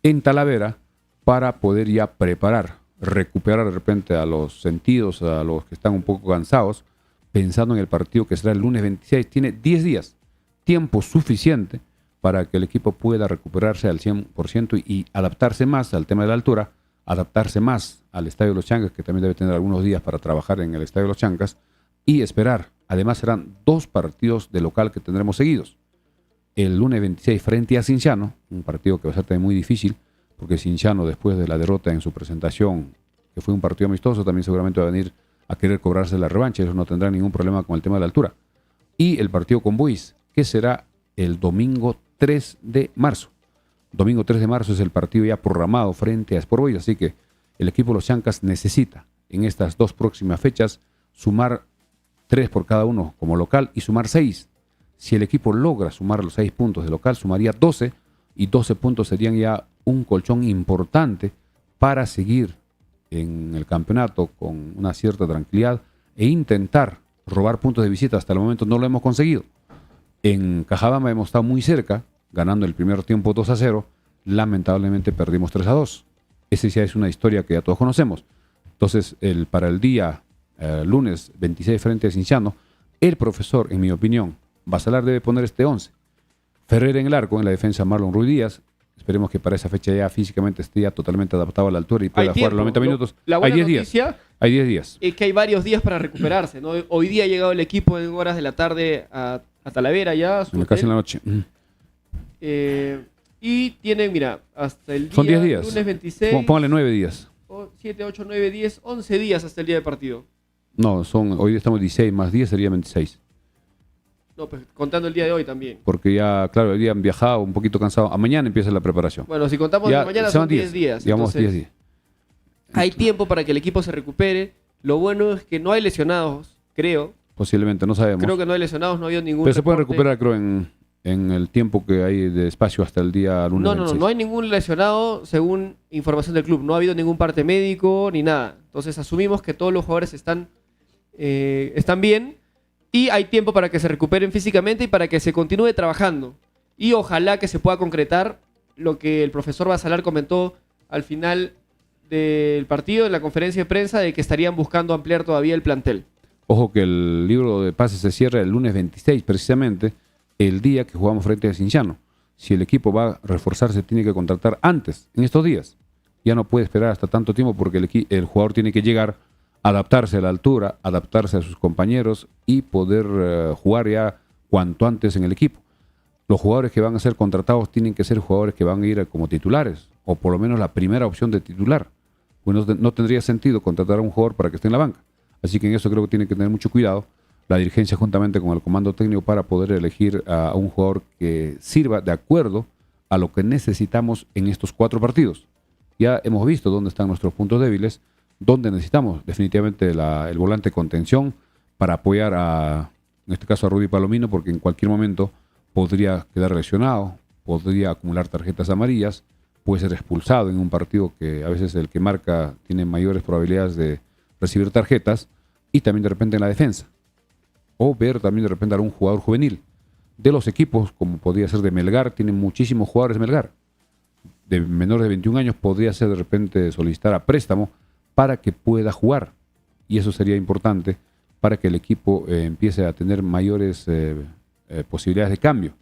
[SPEAKER 2] en Talavera para poder ya preparar, recuperar de repente a los sentidos, a los que están un poco cansados, pensando en el partido que será el lunes 26. Tiene 10 días, tiempo suficiente para que el equipo pueda recuperarse al 100% y adaptarse más al tema de la altura, adaptarse más al Estadio de los Chancas, que también debe tener algunos días para trabajar en el Estadio de los Chancas, y esperar. Además serán 2 partidos de local que tendremos seguidos. El lunes 26 frente a Cienciano, un partido que va a ser también muy difícil, porque Cienciano, después de la derrota en su presentación, que fue un partido amistoso, también seguramente va a venir a querer cobrarse la revancha. Ellos no tendrán ningún problema con el tema de la altura. Y el partido con Boys, que será el domingo 3 de marzo. Domingo 3 de marzo es el partido ya programado frente a Sport Boys, así que el equipo de los Chancas necesita en estas 2 próximas fechas sumar 3 por cada uno como local y sumar 6. Si el equipo logra sumar los 6 puntos de local, sumaría 12, y 12 puntos serían ya un colchón importante para seguir en el campeonato con una cierta tranquilidad e intentar robar puntos de visita. Hasta el momento no lo hemos conseguido. En Cajabamba hemos estado muy cerca, ganando el primer tiempo 2-0. Lamentablemente perdimos 3-2. Esa ya es una historia que ya todos conocemos. Entonces, para el día lunes 26 frente a Cienciano, el profesor, en mi opinión, Basalar debe poner este 11. Ferrer en el arco, en la defensa Marlon Ruiz Díaz. Esperemos que para esa fecha ya físicamente esté ya totalmente adaptado a la altura y pueda jugar los 90 minutos.
[SPEAKER 1] Hay 10 días.
[SPEAKER 2] Hay 10 días.
[SPEAKER 1] Es que hay varios días para recuperarse, ¿no? Hoy día ha llegado el equipo en horas de la tarde a Talavera ya.
[SPEAKER 2] Casi en la noche.
[SPEAKER 1] Y tienen, mira, hasta el día...
[SPEAKER 2] Son 10 días.
[SPEAKER 1] Lunes 26.
[SPEAKER 2] Póngale 9 días.
[SPEAKER 1] 7, 8, 9, 10, 11 días hasta el día del partido.
[SPEAKER 2] No, hoy día estamos 16 más 10 sería 26.
[SPEAKER 1] No, pues contando el día de hoy también.
[SPEAKER 2] Porque ya, claro, hoy día han viajado un poquito cansado. A mañana empieza la preparación.
[SPEAKER 1] Bueno, si contamos
[SPEAKER 2] ya,
[SPEAKER 1] de mañana son 10 días.
[SPEAKER 2] Digamos
[SPEAKER 1] entonces,
[SPEAKER 2] 10 días.
[SPEAKER 1] Hay tiempo para que el equipo se recupere. Lo bueno es que no hay lesionados, creo.
[SPEAKER 2] Posiblemente, no sabemos.
[SPEAKER 1] Creo que no hay lesionados, no ha habido ningún
[SPEAKER 2] Pero se puede
[SPEAKER 1] reporte.
[SPEAKER 2] recuperar, creo, en el tiempo que hay de espacio hasta el día lunes.
[SPEAKER 1] No hay ningún lesionado según información del club. No ha habido ningún parte médico ni nada. Entonces asumimos que todos los jugadores están bien y hay tiempo para que se recuperen físicamente y para que se continúe trabajando. Y ojalá que se pueda concretar lo que el profesor Basalar comentó al final del partido en la conferencia de prensa, de que estarían buscando ampliar todavía el plantel.
[SPEAKER 2] Ojo que el libro de pases se cierra el lunes 26, precisamente el día que jugamos frente a Cienciano. Si el equipo va a reforzarse, tiene que contratar antes, en estos días. Ya no puede esperar hasta tanto tiempo porque el jugador tiene que llegar, adaptarse a la altura, adaptarse a sus compañeros y poder jugar ya cuanto antes en el equipo. Los jugadores que van a ser contratados tienen que ser jugadores que van a ir como titulares, o por lo menos la primera opción de titular. Pues no tendría sentido contratar a un jugador para que esté en la banca. Así que en eso creo que tiene que tener mucho cuidado la dirigencia juntamente con el comando técnico para poder elegir a un jugador que sirva de acuerdo a lo que necesitamos en estos 4 partidos. Ya hemos visto dónde están nuestros puntos débiles, dónde necesitamos definitivamente el volante de contención para apoyar en este caso a Rudy Palomino, porque en cualquier momento podría quedar lesionado, podría acumular tarjetas amarillas, puede ser expulsado en un partido que a veces el que marca tiene mayores probabilidades de recibir tarjetas, y también de repente en la defensa. O ver también de repente a algún jugador juvenil. De los equipos, como podría ser de Melgar, tienen muchísimos jugadores Melgar. De menores de 21 años podría ser de repente solicitar a préstamo para que pueda jugar. Y eso sería importante para que el equipo empiece a tener mayores posibilidades de cambio.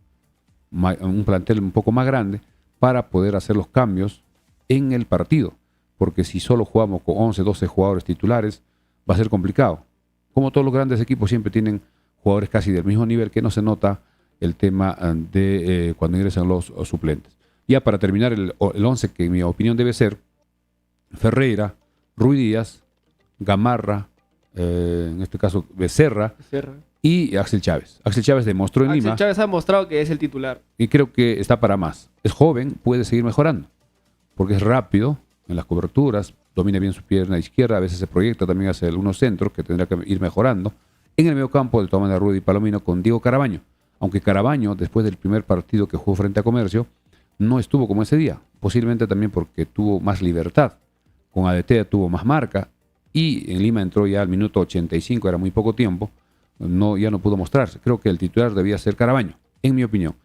[SPEAKER 2] Un plantel un poco más grande para poder hacer los cambios en el partido. Porque si solo jugamos con 11, 12 jugadores titulares, va a ser complicado. Como todos los grandes equipos siempre tienen jugadores casi del mismo nivel que no se nota el tema de cuando ingresan los suplentes. Ya para terminar, el 11 que en mi opinión debe ser Ferreira, Ruiz Díaz, Gamarra, en este caso Becerra y Axel Chávez. Axel Chávez demostró en Lima.
[SPEAKER 1] Axel Chávez ha mostrado que es el titular.
[SPEAKER 2] Y creo que está para más. Es joven, puede seguir mejorando, porque es rápido en las coberturas, domina bien su pierna izquierda, a veces se proyecta también hacia algunos centros que tendrá que ir mejorando. En el medio campo, de todas maneras, Rudy Palomino con Diego Carabaño. Aunque Carabaño, después del primer partido que jugó frente a Comercio, no estuvo como ese día. Posiblemente también porque tuvo más libertad. Con ADT tuvo más marca. Y en Lima entró ya al minuto 85, era muy poco tiempo. Ya no pudo mostrarse. Creo que el titular debía ser Carabaño, en mi opinión.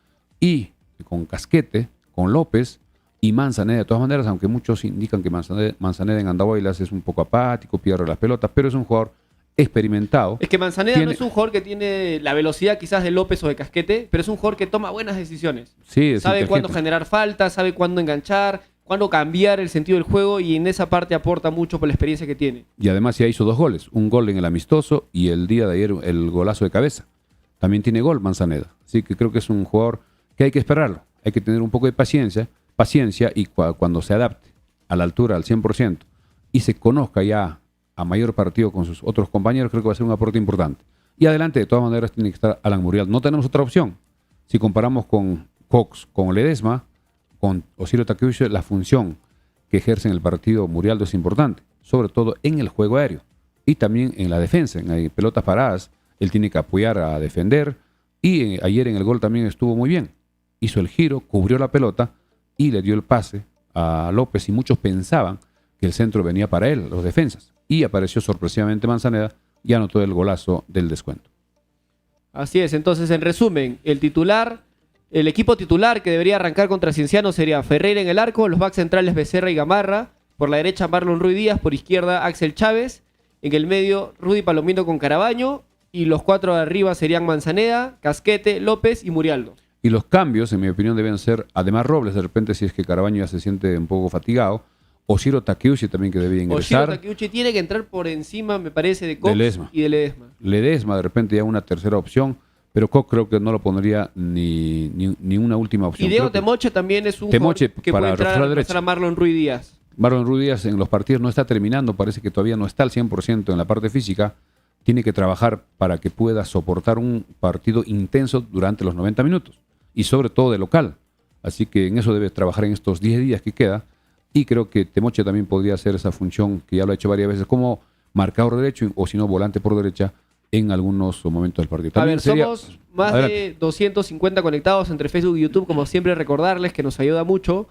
[SPEAKER 2] Y con Casquete, con López y Manzaneda, de todas maneras, aunque muchos indican que Manzaneda en Andahuaylas es un poco apático, pierde las pelotas, pero es un jugador experimentado.
[SPEAKER 1] Es que Manzaneda no es un jugador que tiene la velocidad quizás de López o de Casquete, pero es un jugador que toma buenas decisiones.
[SPEAKER 2] Sí,
[SPEAKER 1] sabe cuándo generar falta, sabe cuándo enganchar, cuándo cambiar el sentido del juego, y en esa parte aporta mucho por la experiencia que tiene.
[SPEAKER 2] Y además ya hizo 2 goles, un gol en el amistoso y el día de ayer el golazo de cabeza. También tiene gol Manzaneda. Así que creo que es un jugador que hay que esperarlo. Hay que tener un poco de paciencia y cuando se adapte a la altura al 100% y se conozca ya a mayor partido con sus otros compañeros, creo que va a ser un aporte importante. Y adelante, de todas maneras, tiene que estar Alan Muriel. No tenemos otra opción. Si comparamos con Cox, con Ledesma, con Osirio Takeuchi, la función que ejerce en el partido Murialdo es importante, sobre todo en el juego aéreo y también en la defensa, en pelotas paradas. Él tiene que apoyar a defender y ayer en el gol también estuvo muy bien. Hizo el giro, cubrió la pelota y le dio el pase a López, y muchos pensaban que el centro venía para él, los defensas. Y apareció sorpresivamente Manzaneda y anotó el golazo del descuento.
[SPEAKER 1] Así es, entonces en resumen, el equipo titular que debería arrancar contra Cienciano sería Ferreira en el arco, los backs centrales Becerra y Gamarra, por la derecha Marlon Ruiz Díaz, por izquierda Axel Chávez, en el medio Rudy Palomino con Carabaño, y los 4 de arriba serían Manzaneda, Casquete, López y Murialdo.
[SPEAKER 2] Y los cambios, en mi opinión, deben ser, además Robles, de repente, si es que Carabaño ya se siente un poco fatigado, Osirio Takeuchi también que debía ingresar.
[SPEAKER 1] Osirio Takeuchi tiene que entrar por encima, me parece, de Cox y de Ledesma.
[SPEAKER 2] Ledesma, de repente, ya una tercera opción, pero Cox creo que no lo pondría ni una última opción.
[SPEAKER 1] Y Diego Temoche también es un jugador que
[SPEAKER 2] para
[SPEAKER 1] puede entrar a Marlon Ruiz Díaz.
[SPEAKER 2] Marlon Ruiz Díaz en los partidos no está terminando, parece que todavía no está al 100% en la parte física. Tiene que trabajar para que pueda soportar un partido intenso durante los 90 minutos. Y sobre todo de local. Así que en eso debe trabajar en estos 10 días que queda. Y creo que Temoche también podría hacer esa función que ya lo ha hecho varias veces como marcador derecho o si no volante por derecha en algunos momentos del partido. También
[SPEAKER 1] somos más de 250 conectados entre Facebook y YouTube. Como siempre, recordarles que nos ayuda mucho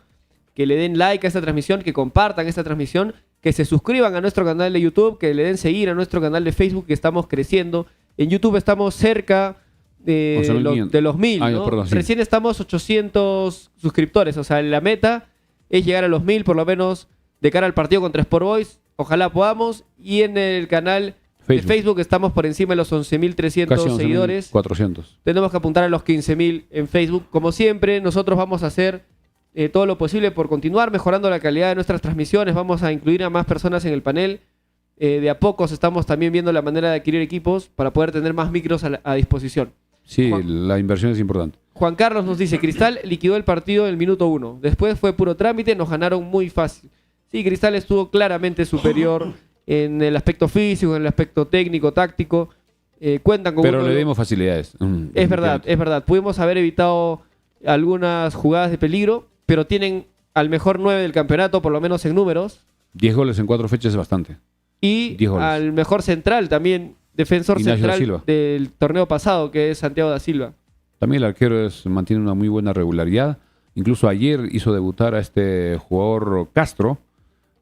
[SPEAKER 1] que le den like a esta transmisión, que compartan esta transmisión, que se suscriban a nuestro canal de YouTube, que le den seguir a nuestro canal de Facebook, que estamos creciendo. En YouTube estamos cerca de los 1000, ¿no?
[SPEAKER 2] Perdón, sí.
[SPEAKER 1] Recién estamos 800 suscriptores, o sea, la meta es llegar a los 1000 por lo menos de cara al partido contra Sport Boys. Ojalá podamos. Y en el canal de Facebook estamos por encima de los 11.300 seguidores.
[SPEAKER 2] 400.
[SPEAKER 1] Tenemos que apuntar a los 15.000 en Facebook. Como siempre, nosotros vamos a hacer todo lo posible por continuar mejorando la calidad de nuestras transmisiones. Vamos a incluir a más personas en el panel. De a pocos estamos también viendo la manera de adquirir equipos para poder tener más micros a disposición.
[SPEAKER 2] Sí, la inversión es importante.
[SPEAKER 1] Juan Carlos nos dice, Cristal liquidó el partido en el minuto 1. Después fue puro trámite, nos ganaron muy fácil. Sí, Cristal estuvo claramente superior en el aspecto físico, en el aspecto técnico, táctico. Cuentan con
[SPEAKER 2] Pero le dimos facilidades.
[SPEAKER 1] Es verdad. Pudimos haber evitado algunas jugadas de peligro, pero tienen al mejor 9 del campeonato, por lo menos en números.
[SPEAKER 2] 10 goles en 4 fechas es bastante.
[SPEAKER 1] Y al mejor central también, defensor
[SPEAKER 2] Ignacio
[SPEAKER 1] central del torneo pasado, que es Santiago da Silva.
[SPEAKER 2] También el arquero mantiene una muy buena regularidad. Incluso ayer hizo debutar a este jugador Castro,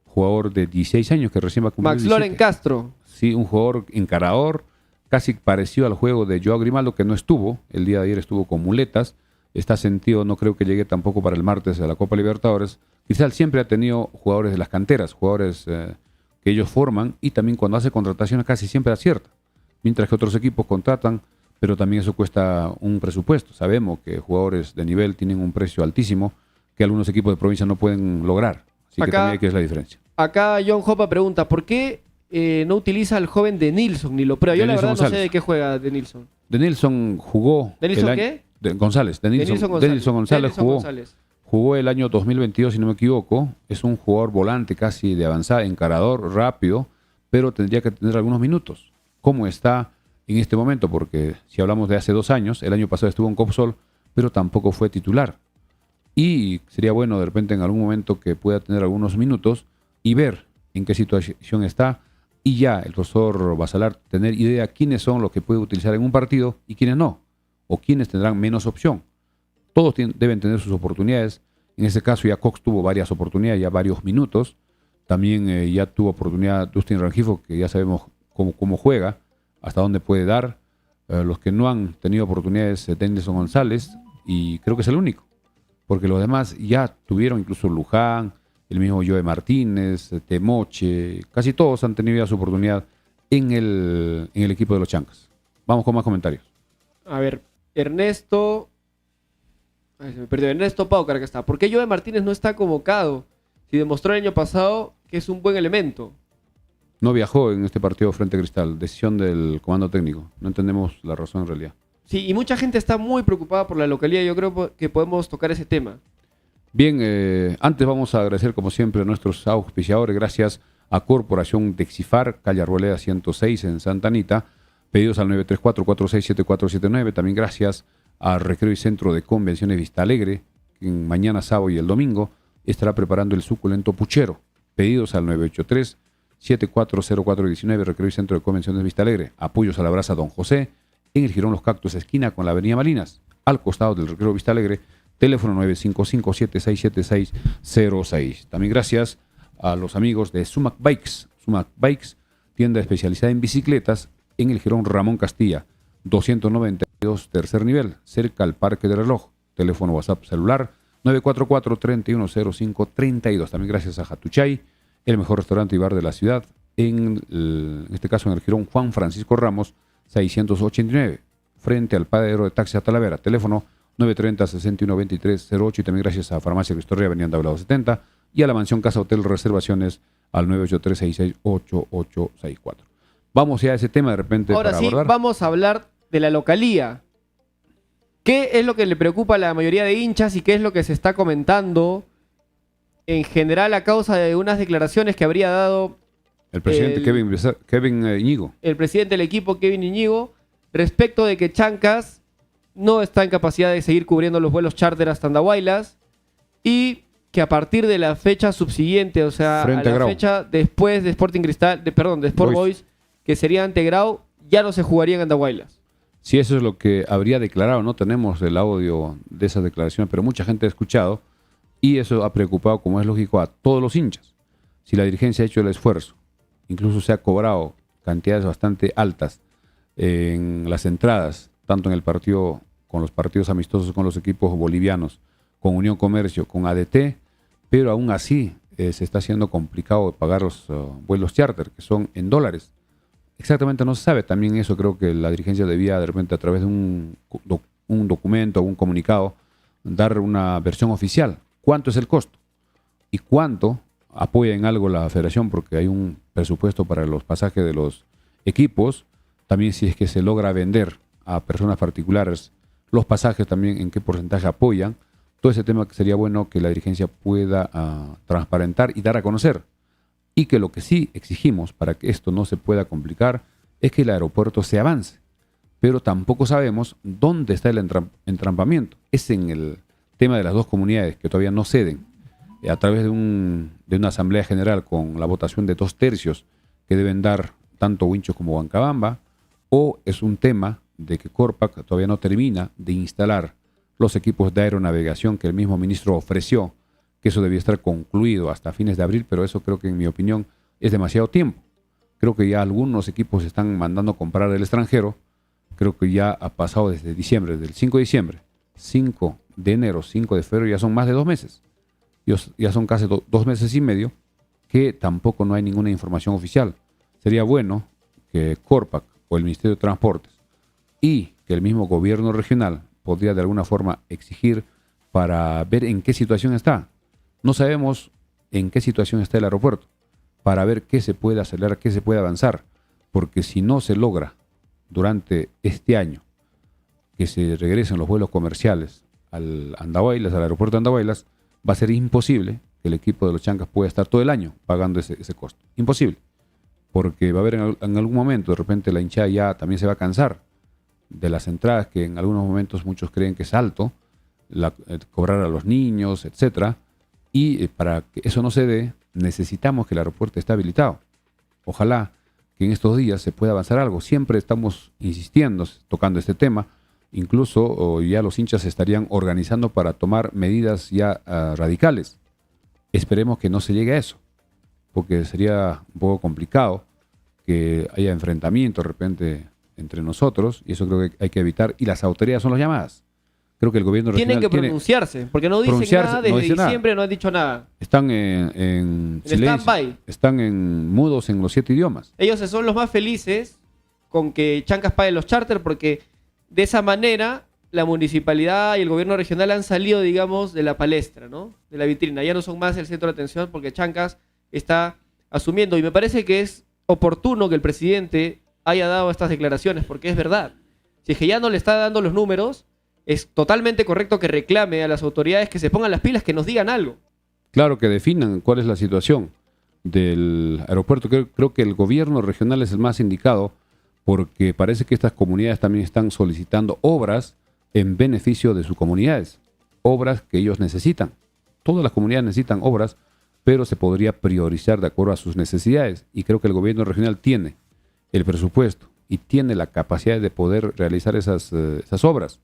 [SPEAKER 2] jugador de 16 años que recién va a cumplir
[SPEAKER 1] Max Loren Castro.
[SPEAKER 2] Sí, un jugador encarador, casi parecido al juego de Joao Grimaldo, que no estuvo. El día de ayer estuvo con muletas. Está sentido, no creo que llegue tampoco para el martes a la Copa Libertadores. Cristal siempre ha tenido jugadores de las canteras, jugadores que ellos forman, y también cuando hace contrataciones casi siempre acierta. Mientras que otros equipos contratan, pero también eso cuesta un presupuesto. Sabemos que jugadores de nivel tienen un precio altísimo que algunos equipos de provincia no pueden lograr. Así que también hay que ver la diferencia.
[SPEAKER 1] Acá John Hopa pregunta, ¿por qué no utiliza al joven de Nilsson ni lo prueba? Yo la verdad no sé de qué juega de Nilsson.
[SPEAKER 2] De Nilsson jugó...
[SPEAKER 1] ¿De Nilsson qué?
[SPEAKER 2] González. Denilson González jugó el año 2022, si no me equivoco. Es un jugador volante casi de avanzada, encarador, rápido, pero tendría que tener algunos minutos. ¿Cómo está en este momento? Porque si hablamos de hace 2 años, el año pasado estuvo en Copsol, pero tampoco fue titular. Y sería bueno de repente en algún momento que pueda tener algunos minutos y ver en qué situación está. Y ya el profesor Basalar tener idea quiénes son los que puede utilizar en un partido y quiénes no. O quiénes tendrán menos opción. Todos deben tener sus oportunidades. En ese caso ya Cox tuvo varias oportunidades, ya varios minutos. También ya tuvo oportunidad Dustin Rangifo, que ya sabemos cómo juega, hasta dónde puede dar. Los que no han tenido oportunidades, Denilson González, y creo que es el único. Porque los demás ya tuvieron, incluso Luján, el mismo Joe Martínez, Temoche, casi todos han tenido ya su oportunidad en el equipo de los Chancas. Vamos con más comentarios.
[SPEAKER 1] A ver, Ernesto Paucar, que está. ¿Por qué Joe Martínez no está convocado? Si demostró el año pasado que es un buen elemento.
[SPEAKER 2] No viajó en este partido frente a Cristal. Decisión del comando técnico. No entendemos la razón en realidad.
[SPEAKER 1] Sí, y mucha gente está muy preocupada por la localidad. Yo creo que podemos tocar ese tema.
[SPEAKER 2] Bien, antes vamos a agradecer como siempre a nuestros auspiciadores. Gracias a Corporación Dexifar, calle Arboleda 106 en Santa Anita. Pedidos al 934-467479. También gracias a Recreo y Centro de Convenciones Vista Alegre, que mañana sábado y el domingo estará preparando el suculento puchero. Pedidos al 983-740419, Recreo y Centro de Convenciones Vista Alegre. Apoyos a la brasa Don José, en el Jirón Los Cactus, esquina con la Avenida Malinas, al costado del Recreo Vista Alegre. Teléfono 955-767606. También gracias a los amigos de Sumac Bikes. Sumac Bikes, tienda especializada en bicicletas, en el Jirón Ramón Castilla, 292, tercer nivel, cerca al Parque del Reloj. Teléfono WhatsApp celular 944-310532. También gracias a Jatuchay, el mejor restaurante y bar de la ciudad, en este caso en el Jirón Juan Francisco Ramos, 689, frente al paradero de taxi a Talavera. Teléfono 930-612308. Y también gracias a Farmacia Cristorria, Avenida Tablado 70, y a la Mansión Casa Hotel Reservaciones al 983-668864. Vamos ya a ese tema de repente.
[SPEAKER 1] Ahora
[SPEAKER 2] para
[SPEAKER 1] sí,
[SPEAKER 2] abordar.
[SPEAKER 1] vamos a hablar de la localía. ¿Qué es lo que le preocupa a la mayoría de hinchas y qué es lo que se está comentando en general a causa de unas declaraciones que habría dado
[SPEAKER 2] el presidente Kevin Iñigo?
[SPEAKER 1] El presidente del equipo, Kevin Iñigo, respecto de que Chancas no está en capacidad de seguir cubriendo los vuelos charter hasta Andahuaylas y que a partir de la fecha subsiguiente, o sea,
[SPEAKER 2] frente
[SPEAKER 1] a la fecha después de Sporting Cristal, de Sport Boys, que sería ante Grau, ya no se jugaría en Andahuaylas.
[SPEAKER 2] Sí, eso es lo que habría declarado. No tenemos el audio de esas declaraciones, pero mucha gente ha escuchado y eso ha preocupado, como es lógico, a todos los hinchas. Si la dirigencia ha hecho el esfuerzo, incluso se ha cobrado cantidades bastante altas en las entradas, tanto en el partido, con los partidos amistosos con los equipos bolivianos, con Unión Comercio, con ADT, pero aún así se está haciendo complicado pagar los vuelos charter, que son en dólares. Exactamente no se sabe. También eso creo que la dirigencia debía de repente a través de un documento o un comunicado dar una versión oficial. ¿Cuánto es el costo? ¿Y cuánto apoya en algo la federación? Porque hay un presupuesto para los pasajes de los equipos. También si es que se logra vender a personas particulares los pasajes, también en qué porcentaje apoyan. Todo ese tema que sería bueno que la dirigencia pueda transparentar y dar a conocer. Y que lo que sí exigimos para que esto no se pueda complicar es que el aeropuerto se avance. Pero tampoco sabemos dónde está el entrampamiento. Es en el tema de las dos comunidades que todavía no ceden. A través de una asamblea general con la votación de 2/3 que deben dar tanto Huinchos como Huancabamba, o es un tema de que Corpac todavía no termina de instalar los equipos de aeronavegación que el mismo ministro ofreció, que eso debía estar concluido hasta fines de abril, pero eso creo que en mi opinión es demasiado tiempo. Creo que ya algunos equipos se están mandando a comprar del extranjero. Creo que ya ha pasado desde diciembre, del 5 de diciembre, 5 de enero, 5 de febrero, ya son más de 2 meses. Ya son casi 2 meses y medio que tampoco no hay ninguna información oficial. Sería bueno que Corpac o el Ministerio de Transportes y que el mismo gobierno regional podría de alguna forma exigir para ver en qué situación está. No sabemos en qué situación está el aeropuerto, para ver qué se puede acelerar, qué se puede avanzar, porque si no se logra durante este año que se regresen los vuelos comerciales al Andahuaylas, al aeropuerto de Andahuaylas, va a ser imposible que el equipo de los Chancas pueda estar todo el año pagando ese costo. Imposible. Porque va a haber en algún momento, de repente la hinchada ya también se va a cansar de las entradas, que en algunos momentos muchos creen que es alto, cobrar a los niños, etcétera. Y para que eso no se dé, necesitamos que el aeropuerto esté habilitado. Ojalá que en estos días se pueda avanzar algo. Siempre estamos insistiendo, tocando este tema. Incluso ya los hinchas se estarían organizando para tomar medidas ya radicales. Esperemos que no se llegue a eso, porque sería un poco complicado que haya enfrentamiento de repente entre nosotros, y eso creo que hay que evitar. Y las autoridades son las llamadas. Creo que el gobierno regional
[SPEAKER 1] tienen que pronunciarse, porque no dicen nada desde diciembre, no han dicho nada.
[SPEAKER 2] Están en silencio,
[SPEAKER 1] stand-by.
[SPEAKER 2] están mudos en los 7 idiomas.
[SPEAKER 1] Ellos son los más felices con que Chancas pague los charters, porque de esa manera la municipalidad y el gobierno regional han salido, digamos, de la palestra, ¿no? De la vitrina. Ya no son más el centro de atención porque Chancas está asumiendo. Y me parece que es oportuno que el presidente haya dado estas declaraciones, porque es verdad. Si es que ya no le está dando los números, es totalmente correcto que reclame a las autoridades que se pongan las pilas, que nos digan algo.
[SPEAKER 2] Claro, que definan cuál es la situación del aeropuerto. Creo que el gobierno regional es el más indicado, porque parece que estas comunidades también están solicitando obras en beneficio de sus comunidades, obras que ellos necesitan. Todas las comunidades necesitan obras, pero se podría priorizar de acuerdo a sus necesidades, y creo que el gobierno regional tiene el presupuesto y tiene la capacidad de poder realizar esas obras,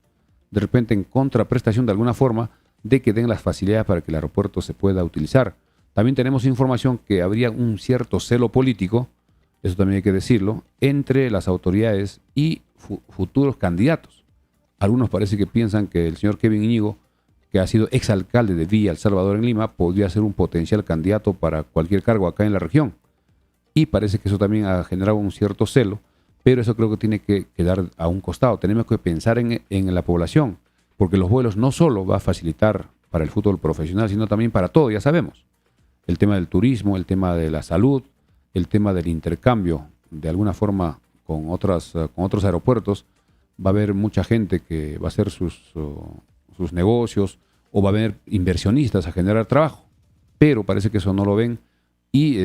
[SPEAKER 2] de repente en contraprestación de alguna forma de que den las facilidades para que el aeropuerto se pueda utilizar. También tenemos información que habría un cierto celo político, eso también hay que decirlo, entre las autoridades y futuros candidatos. Algunos parece que piensan que el señor Kevin Íñigo, que ha sido exalcalde de Villa El Salvador en Lima, podría ser un potencial candidato para cualquier cargo acá en la región. Y parece que eso también ha generado un cierto celo, pero eso creo que tiene que quedar a un costado. Tenemos que pensar en la población, porque los vuelos no solo va a facilitar para el fútbol profesional, sino también para todo, ya sabemos. El tema del turismo, el tema de la salud, el tema del intercambio, de alguna forma, con otros aeropuertos. Va a haber mucha gente que va a hacer sus negocios, o va a haber inversionistas a generar trabajo, pero parece que eso no lo ven. Y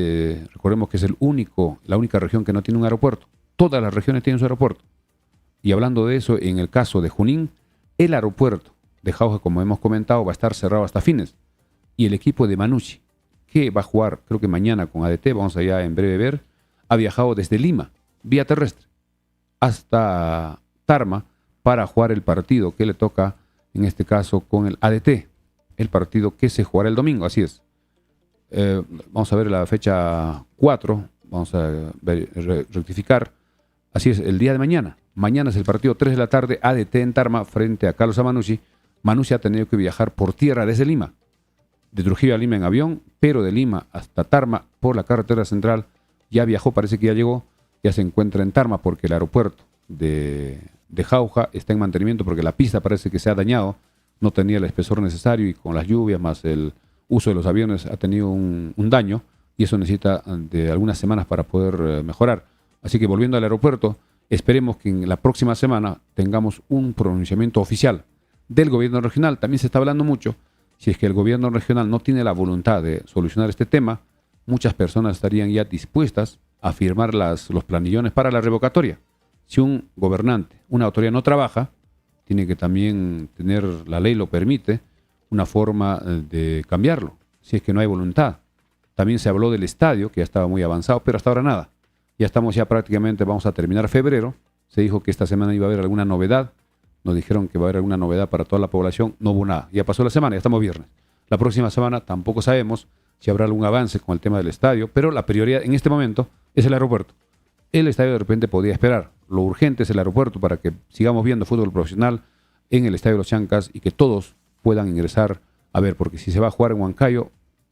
[SPEAKER 2] recordemos que es la única región que no tiene un aeropuerto. Todas las regiones tienen su aeropuerto. Y hablando de eso, en el caso de Junín, el aeropuerto de Jauja, como hemos comentado, va a estar cerrado hasta fines. Y el equipo de Manucci, que va a jugar, creo que mañana con ADT, vamos allá en breve ver, ha viajado desde Lima, vía terrestre, hasta Tarma, para jugar el partido que le toca, en este caso, con el ADT. El partido que se jugará el domingo, así es. Vamos a ver la fecha 4, vamos a rectificar. Así es, el día de mañana. Mañana es el partido 3 de la tarde, ADT en Tarma, frente a Carlos Amanucci. Manucci ha tenido que viajar por tierra desde Lima. De Trujillo a Lima en avión, pero de Lima hasta Tarma por la carretera central. Ya viajó, parece que ya llegó, ya se encuentra en Tarma porque el aeropuerto de Jauja está en mantenimiento porque la pista parece que se ha dañado, no tenía el espesor necesario y con las lluvias más el uso de los aviones ha tenido un daño y eso necesita de algunas semanas para poder mejorar. Así que volviendo al aeropuerto, esperemos que en la próxima semana tengamos un pronunciamiento oficial del gobierno regional. También se está hablando mucho, si es que el gobierno regional no tiene la voluntad de solucionar este tema, muchas personas estarían ya dispuestas a firmar los planillones para la revocatoria. Si un gobernante, una autoridad no trabaja, tiene que también tener, la ley lo permite, una forma de cambiarlo, si es que no hay voluntad. También se habló del estadio, que ya estaba muy avanzado, pero hasta ahora nada. Ya estamos ya prácticamente, vamos a terminar febrero. Se dijo que esta semana iba a haber alguna novedad. Nos dijeron que va a haber alguna novedad para toda la población. No hubo nada. Ya pasó la semana, ya estamos viernes. La próxima semana tampoco sabemos si habrá algún avance con el tema del estadio, pero la prioridad en este momento es el aeropuerto. El estadio de repente podía esperar. Lo urgente es el aeropuerto para que sigamos viendo fútbol profesional en el Estadio de los Chancas y que todos puedan ingresar a ver, porque si se va a jugar en Huancayo,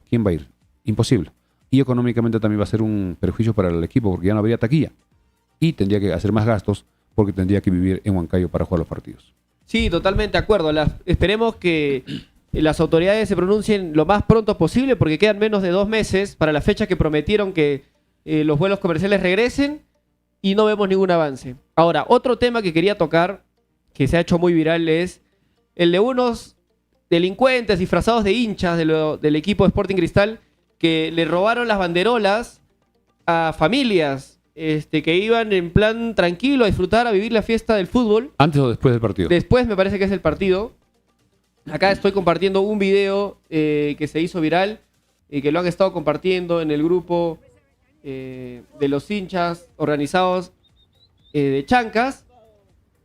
[SPEAKER 2] ¿quién va a ir? Imposible. Y económicamente también va a ser un perjuicio para el equipo porque ya no habría taquilla y tendría que hacer más gastos porque tendría que vivir en Huancayo para jugar los partidos.
[SPEAKER 1] Sí, totalmente de acuerdo. Esperemos que las autoridades se pronuncien lo más pronto posible porque quedan menos de 2 meses para la fecha que prometieron que los vuelos comerciales regresen y no vemos ningún avance. Ahora, otro tema que quería tocar, que se ha hecho muy viral es el de unos delincuentes disfrazados de hinchas del equipo de Sporting Cristal que le robaron las banderolas a familias que iban en plan tranquilo a disfrutar, a vivir la fiesta del fútbol.
[SPEAKER 2] ¿Antes o después del partido?
[SPEAKER 1] Después me parece que es el partido. Acá estoy compartiendo un video que se hizo viral y que lo han estado compartiendo en el grupo de los hinchas organizados de Chancas.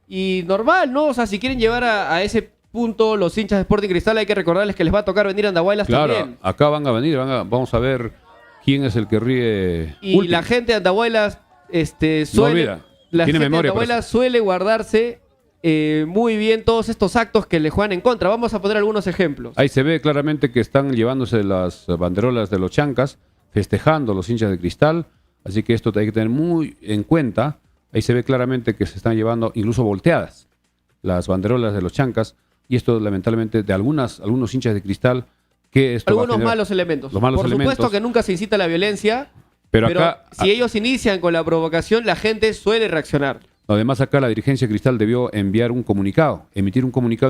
[SPEAKER 1] Y normal, ¿no? O sea, si quieren llevar a ese punto los hinchas de Sporting Cristal, hay que recordarles que les va a tocar venir a Andahuaylas
[SPEAKER 2] claro,
[SPEAKER 1] también.
[SPEAKER 2] Acá van a venir, vamos a ver quién es el que ríe
[SPEAKER 1] Y
[SPEAKER 2] último.
[SPEAKER 1] la gente de Andahuaylas
[SPEAKER 2] No
[SPEAKER 1] suele...
[SPEAKER 2] olvida,
[SPEAKER 1] La
[SPEAKER 2] tiene
[SPEAKER 1] gente
[SPEAKER 2] memoria.
[SPEAKER 1] de Andahuaylas suele guardarse muy bien todos estos actos que le juegan en contra. Vamos a poner algunos ejemplos.
[SPEAKER 2] Ahí se ve claramente que están llevándose las banderolas de los Chancas, festejando los hinchas de Cristal, así que esto hay que tener muy en cuenta. Ahí se ve claramente que se están llevando incluso volteadas las banderolas de los Chancas, y esto lamentablemente de algunos hinchas de Cristal, que esto va a
[SPEAKER 1] Algunos
[SPEAKER 2] generar
[SPEAKER 1] malos elementos.
[SPEAKER 2] los malos
[SPEAKER 1] Por
[SPEAKER 2] elementos.
[SPEAKER 1] supuesto que nunca se incita a la violencia,
[SPEAKER 2] pero
[SPEAKER 1] pero
[SPEAKER 2] acá,
[SPEAKER 1] si ellos inician con la provocación, la gente suele reaccionar.
[SPEAKER 2] además acá la dirigencia de Cristal debió emitir un comunicado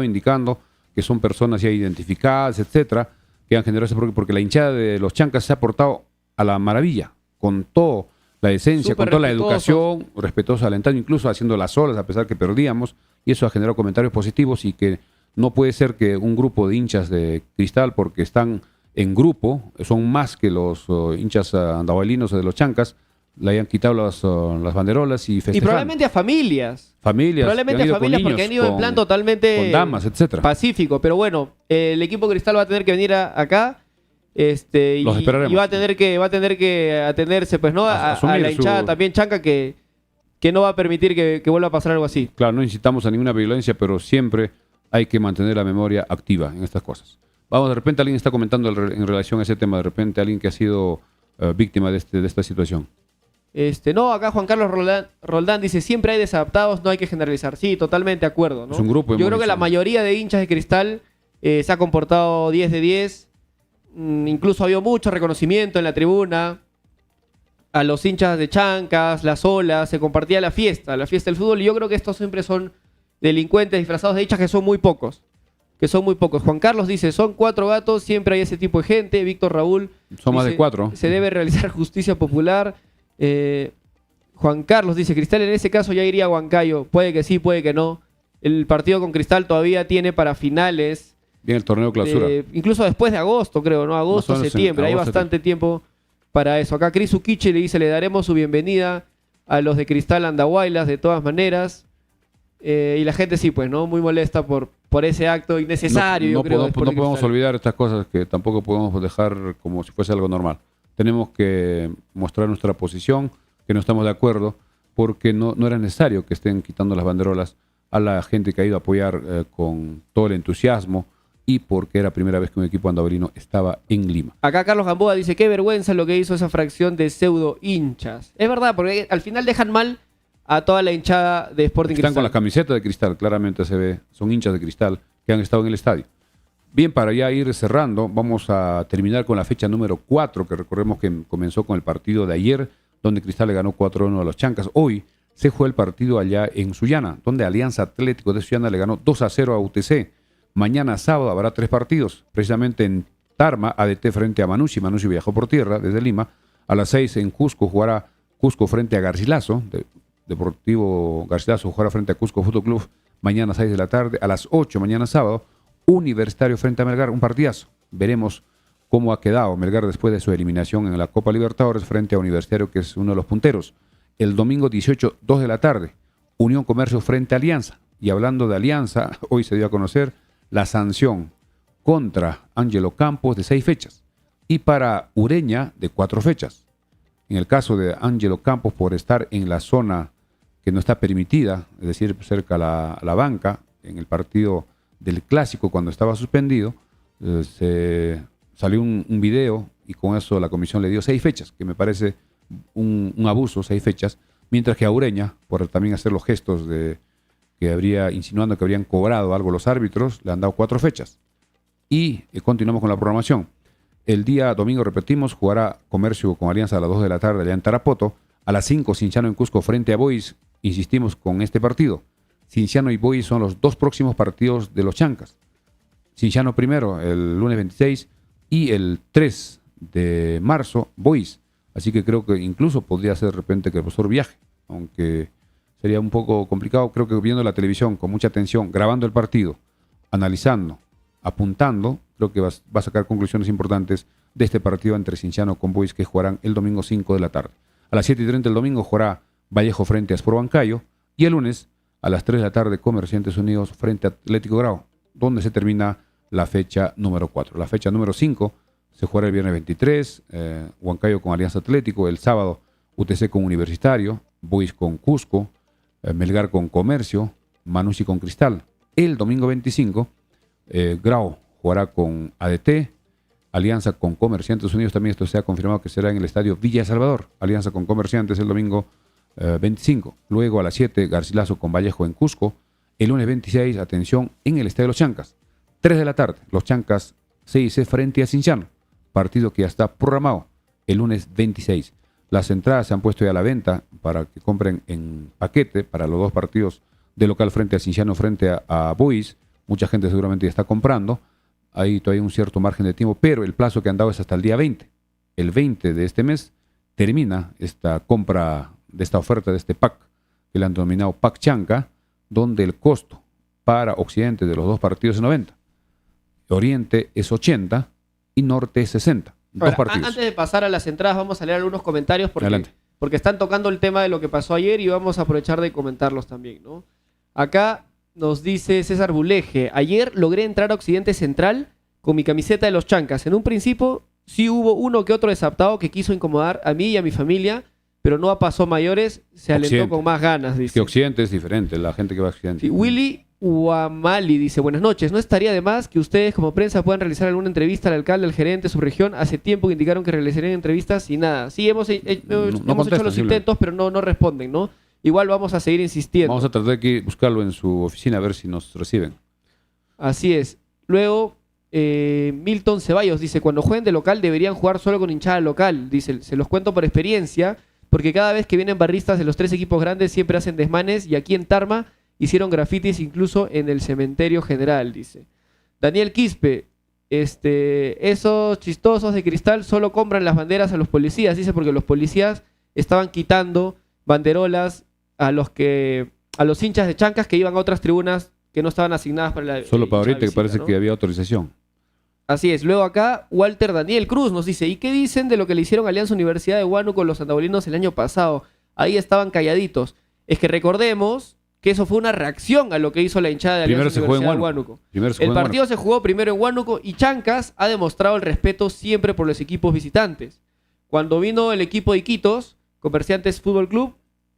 [SPEAKER 2] indicando que son personas ya identificadas, etcétera, que han generado ese problema, porque la hinchada de los Chancas se ha portado a la maravilla, con toda la decencia,
[SPEAKER 1] Súper
[SPEAKER 2] con toda la
[SPEAKER 1] respetuosos.
[SPEAKER 2] educación, respetuosos, alentando, incluso haciendo las olas a pesar que perdíamos, y eso ha generado comentarios positivos, y que no puede ser que un grupo de hinchas de Cristal, porque están en grupo, son más que los hinchas andahuaylinos de los Chancas, le hayan quitado las banderolas y festejan.
[SPEAKER 1] Y probablemente a familias.
[SPEAKER 2] Familias,
[SPEAKER 1] Probablemente
[SPEAKER 2] que han
[SPEAKER 1] a
[SPEAKER 2] ido con
[SPEAKER 1] familias porque
[SPEAKER 2] niños,
[SPEAKER 1] han ido en plan totalmente
[SPEAKER 2] con damas, etcétera.
[SPEAKER 1] pacífico. Pero bueno, el equipo Cristal va a tener que venir acá. Y,
[SPEAKER 2] Los esperaremos.
[SPEAKER 1] y va a tener que atenderse, pues, ¿no? A
[SPEAKER 2] Asumir
[SPEAKER 1] la hinchada
[SPEAKER 2] su-
[SPEAKER 1] también chanca que no va a permitir que vuelva a pasar algo así.
[SPEAKER 2] Claro, no incitamos a ninguna violencia, pero siempre hay que mantener la memoria activa en estas cosas. Vamos, de repente alguien está comentando en relación a ese tema, de repente alguien que ha sido víctima de esta situación.
[SPEAKER 1] No, acá Juan Carlos Roldán dice, siempre hay desadaptados, no hay que generalizar. Sí, totalmente de acuerdo, ¿no?
[SPEAKER 2] Es un grupo,
[SPEAKER 1] Yo
[SPEAKER 2] hemos
[SPEAKER 1] creo que la
[SPEAKER 2] dicho.
[SPEAKER 1] mayoría de hinchas de Cristal se ha comportado 10 de 10. Incluso había mucho reconocimiento en la tribuna a los hinchas de Chancas, las olas, se compartía la fiesta del fútbol. Y yo creo que estos siempre son delincuentes disfrazados de hinchas que son muy pocos. Juan Carlos dice, son 4 gatos, siempre hay ese tipo de gente. Víctor Raúl
[SPEAKER 2] Son más
[SPEAKER 1] dice,
[SPEAKER 2] de 4.
[SPEAKER 1] se debe realizar justicia popular. Juan Carlos dice, Cristal en ese caso ya iría a Huancayo. Puede que sí, puede que no. El partido con Cristal todavía tiene para finales.
[SPEAKER 2] Bien, el torneo clausura.
[SPEAKER 1] Incluso después de agosto, creo, ¿no? Agosto,
[SPEAKER 2] Más o menos en
[SPEAKER 1] septiembre. Hay
[SPEAKER 2] agosto,
[SPEAKER 1] bastante tiempo para eso. Acá Cris Uquiche le dice, le daremos su bienvenida a los de Cristal Andahuaylas de todas maneras. Y la gente sí, pues, ¿no? Muy molesta por ese acto innecesario, yo creo. de
[SPEAKER 2] No
[SPEAKER 1] Sporting
[SPEAKER 2] podemos
[SPEAKER 1] Cristal.
[SPEAKER 2] olvidar estas cosas que tampoco podemos dejar como si fuese algo normal. Tenemos que mostrar nuestra posición, que no estamos de acuerdo, porque no era necesario que estén quitando las banderolas a la gente que ha ido a apoyar con todo el entusiasmo, y porque era la primera vez que un equipo andahuelino estaba en Lima.
[SPEAKER 1] Acá Carlos Gamboa dice, qué vergüenza lo que hizo esa fracción de pseudo hinchas. Es verdad, porque al final dejan mal a toda la hinchada de Sporting
[SPEAKER 2] Están con
[SPEAKER 1] Cristal.
[SPEAKER 2] la camiseta de Cristal, claramente se ve, son hinchas de Cristal que han estado en el estadio. Bien, para ya ir cerrando, vamos a terminar con la fecha número 4, que recordemos que comenzó con el partido de ayer, donde Cristal le ganó 4-1 a los Chancas. Hoy se juega el partido allá en Sullana, donde Alianza Atlético de Sullana le ganó 2-0 a UTC. Mañana sábado habrá 3 partidos, precisamente en Tarma, ADT frente a Manucci. Manucci viajó por tierra desde Lima. A las 6 en Cusco jugará Cusco frente a Garcilaso. Deportivo Garcilaso jugará frente a Cusco Fútbol Club mañana a 6 de la tarde. A las 8 mañana sábado, Universitario frente a Melgar, un partidazo. Veremos cómo ha quedado Melgar después de su eliminación en la Copa Libertadores frente a Universitario, que es uno de los punteros. El domingo 18, 2 de la tarde, Unión Comercio frente a Alianza. Y hablando de Alianza, hoy se dio a conocer la sanción contra Ángelo Campos de 6 fechas y para Ureña de 4 fechas. En el caso de Ángelo Campos, por estar en la zona que no está permitida, es decir, cerca a la banca, en el partido del Clásico cuando estaba suspendido, se salió un video y con eso la comisión le dio 6 fechas, que me parece un abuso, 6 fechas, mientras que a Ureña, por también hacer los gestos de insinuando que habrían cobrado algo los árbitros, le han dado 4 fechas. Y continuamos con la programación. El día domingo, repetimos, jugará Comercio con Alianza a las 2 de la tarde allá en Tarapoto. A las 5, Cinciano en Cusco frente a Boys. Insistimos con este partido. Cienciano y Boys son los 2 próximos partidos de los Chancas. Cienciano primero, el lunes 26, y el 3 de marzo, Boys. Así que creo que incluso podría ser de repente que el profesor viaje, aunque sería un poco complicado. Creo que viendo la televisión con mucha atención, grabando el partido, analizando, apuntando, creo que va a sacar conclusiones importantes de este partido entre Cienciano con Boys, que jugarán el domingo 5 de la tarde. A las 7:30 del domingo jugará Vallejo frente a Sport Huancayo, y el lunes a las 3 de la tarde Comerciantes Unidos frente a Atlético Grau, donde se termina la fecha número 4. La fecha número 5 se jugará el viernes 23, Huancayo con Alianza Atlético, el sábado UTC con Universitario, Boys con Cusco, Melgar con Comercio, Manucci con Cristal. El domingo 25, Grau jugará con ADT, Alianza con Comerciantes Unidos, también esto se ha confirmado que será en el estadio Villa Salvador, Alianza con Comerciantes el domingo 25. Luego a las 7, Garcilaso con Vallejo en Cusco. El lunes 26, atención, en el estadio Los Chancas. 3 de la tarde, Los Chancas CIC frente a Cienciano, partido que ya está programado el lunes 26. Las entradas se han puesto ya a la venta para que compren en paquete para los 2 partidos de local frente a Cienciano, frente a Boys. Mucha gente seguramente ya está comprando. Hay todavía un cierto margen de tiempo, pero el plazo que han dado es hasta el día 20. El 20 de este mes termina esta compra de esta oferta, de este pack, que le han denominado Pack Chanca, donde el costo para Occidente de los 2 partidos es 90. Oriente es 80 y Norte es 60.
[SPEAKER 1] Ahora,
[SPEAKER 2] 2 partidos.
[SPEAKER 1] antes de pasar a las entradas, vamos a leer algunos comentarios porque están tocando el tema de lo que pasó ayer y vamos a aprovechar de comentarlos también, ¿no? Acá nos dice César Buleje: ayer logré entrar a Occidente Central con mi camiseta de los Chancas. En un principio sí hubo uno que otro desaptado que quiso incomodar a mí y a mi familia, pero no pasó mayores, se alentó
[SPEAKER 2] Occidente.
[SPEAKER 1] con más ganas, dice.
[SPEAKER 2] Que Occidente es diferente, la gente que va a Occidente.
[SPEAKER 1] Sí, Willy Uamali dice: buenas noches, ¿no estaría de más que ustedes como prensa puedan realizar alguna entrevista al alcalde, al gerente de su región? Hace tiempo que indicaron que realizarían entrevistas y nada. Sí, hemos hecho los intentos, pero no responden, ¿no? Igual vamos a seguir insistiendo.
[SPEAKER 2] Vamos a tratar de buscarlo en su oficina a ver si nos reciben.
[SPEAKER 1] Así es. Luego, Milton Ceballos dice: cuando jueguen de local deberían jugar solo con hinchada local. Dice: se los cuento por experiencia, porque cada vez que vienen barristas de los 3 equipos grandes siempre hacen desmanes, y aquí en Tarma hicieron grafitis incluso en el cementerio general, dice. Daniel Quispe: esos chistosos de Cristal solo compran las banderas a los policías, dice, porque los policías estaban quitando banderolas a los hinchas de Chancas que iban a otras tribunas que no estaban asignadas para la
[SPEAKER 2] Solo para ahorita,
[SPEAKER 1] visita,
[SPEAKER 2] que parece,
[SPEAKER 1] ¿no?
[SPEAKER 2] que había autorización.
[SPEAKER 1] Así es. Luego acá, Walter Daniel Cruz nos dice: ¿y qué dicen de lo que le hicieron a Alianza Universidad de Huánuco los santaulinos el año pasado? Ahí estaban calladitos. Es que recordemos que eso fue una reacción a lo que hizo la hinchada de Alianza Universidad de Huánuco. El partido se jugó primero en Huánuco, y Chancas ha demostrado el respeto siempre por los equipos visitantes. Cuando vino el equipo de Iquitos, Comerciantes Fútbol Club,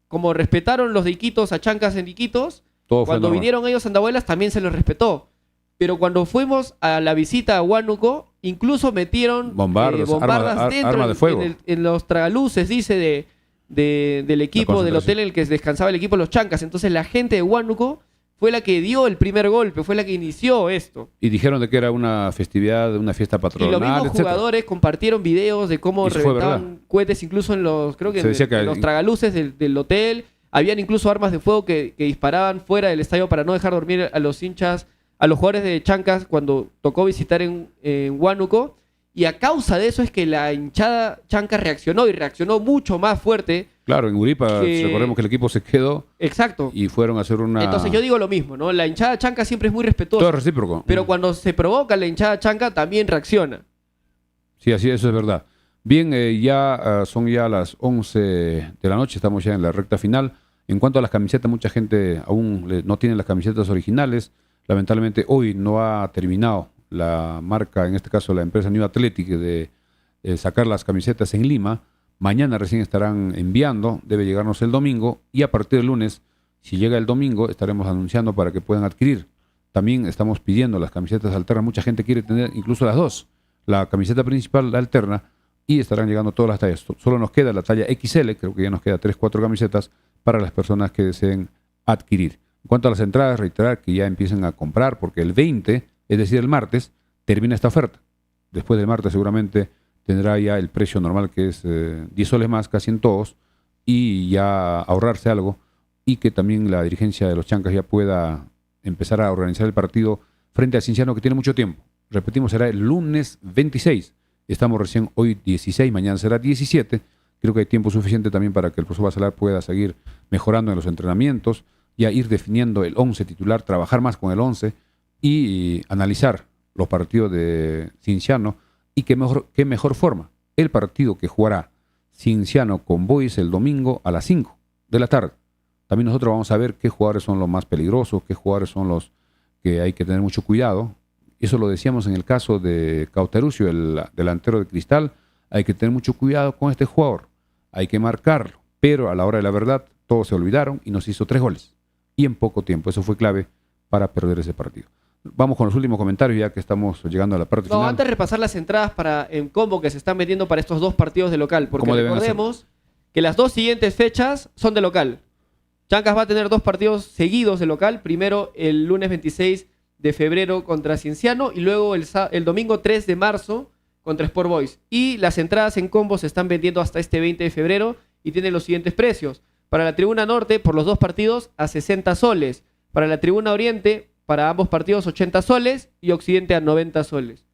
[SPEAKER 1] como respetaron los de Iquitos a Chancas en Iquitos, cuando vinieron ellos a Andahuelas también se los respetó. Pero cuando fuimos a la visita a Huánuco, incluso metieron bombardas dentro
[SPEAKER 2] arma de fuego.
[SPEAKER 1] en los tragaluces, dice, del equipo, del hotel en el que descansaba el equipo de los Chancas. Entonces la gente de Huánuco fue la que dio el primer golpe, fue la que inició esto.
[SPEAKER 2] Y dijeron de que era una festividad, una fiesta patronal,
[SPEAKER 1] y los mismos jugadores compartieron videos de cómo reventaban cohetes, incluso en los, creo que en los tragaluces del hotel. Habían incluso armas de fuego que disparaban fuera del estadio para no dejar dormir a los hinchas, a los jugadores de Chancas cuando tocó visitar en Huánuco. Y a causa de eso es que la hinchada Chancas reaccionó, y reaccionó mucho más fuerte.
[SPEAKER 2] Claro, en Uripa recordemos que el equipo se quedó.
[SPEAKER 1] Exacto.
[SPEAKER 2] Y fueron a hacer una...
[SPEAKER 1] Entonces yo digo lo mismo, ¿no? La hinchada Chanca siempre es muy respetuosa.
[SPEAKER 2] Todo es recíproco.
[SPEAKER 1] Pero cuando se provoca la hinchada Chanca también reacciona.
[SPEAKER 2] Sí, así, eso es verdad. Bien, son ya las 11 de la noche, estamos ya en la recta final. En cuanto a las camisetas, mucha gente aún no tiene las camisetas originales. Lamentablemente hoy no ha terminado la marca, en este caso la empresa New Athletic, de sacar las camisetas en Lima. Mañana recién estarán enviando, debe llegarnos el domingo, y a partir del lunes, si llega el domingo, estaremos anunciando para que puedan adquirir. También estamos pidiendo las camisetas alternas, mucha gente quiere tener incluso las dos, la camiseta principal, la alterna, y estarán llegando todas las tallas. Solo nos queda la talla XL, creo que ya nos queda 3-4 camisetas para las personas que deseen adquirir. En cuanto a las entradas, reiterar que ya empiecen a comprar, porque el 20, es decir, el martes, termina esta oferta. Después del martes seguramente tendrá ya el precio normal, que es 10 soles más casi en todos, y ya ahorrarse algo y que también la dirigencia de los Chancas ya pueda empezar a organizar el partido frente a Cienciano, que tiene mucho tiempo. Repetimos, será el lunes 26. Estamos recién hoy 16, mañana será 17. Creo que hay tiempo suficiente también para que el profesor Bacelar pueda seguir mejorando en los entrenamientos, ya ir definiendo el 11 titular, trabajar más con el 11 y analizar los partidos de Cienciano. Y qué mejor forma, el partido que jugará Cienciano con Boys el domingo a las 5 de la tarde. También nosotros vamos a ver qué jugadores son los más peligrosos, qué jugadores son los que hay que tener mucho cuidado. Eso lo decíamos en el caso de Cauteruccio, el delantero de Cristal. Hay que tener mucho cuidado con este jugador. Hay que marcarlo. Pero a la hora de la verdad, todos se olvidaron y nos hizo 3 goles. Y en poco tiempo. Eso fue clave para perder ese partido. Vamos con los últimos comentarios ya que estamos llegando a la parte final.
[SPEAKER 1] Antes de repasar las entradas en combo que se están vendiendo para estos 2 partidos de local. Porque recordemos que las 2 siguientes fechas son de local. Chancas va a tener 2 partidos seguidos de local. Primero el lunes 26 de febrero contra Cienciano y luego el domingo 3 de marzo contra Sport Boys. Y las entradas en combo se están vendiendo hasta este 20 de febrero y tienen los siguientes precios. Para la tribuna norte, por los 2 partidos, a 60 soles. Para la tribuna oriente, para ambos partidos, 80 soles y occidente a 90 soles.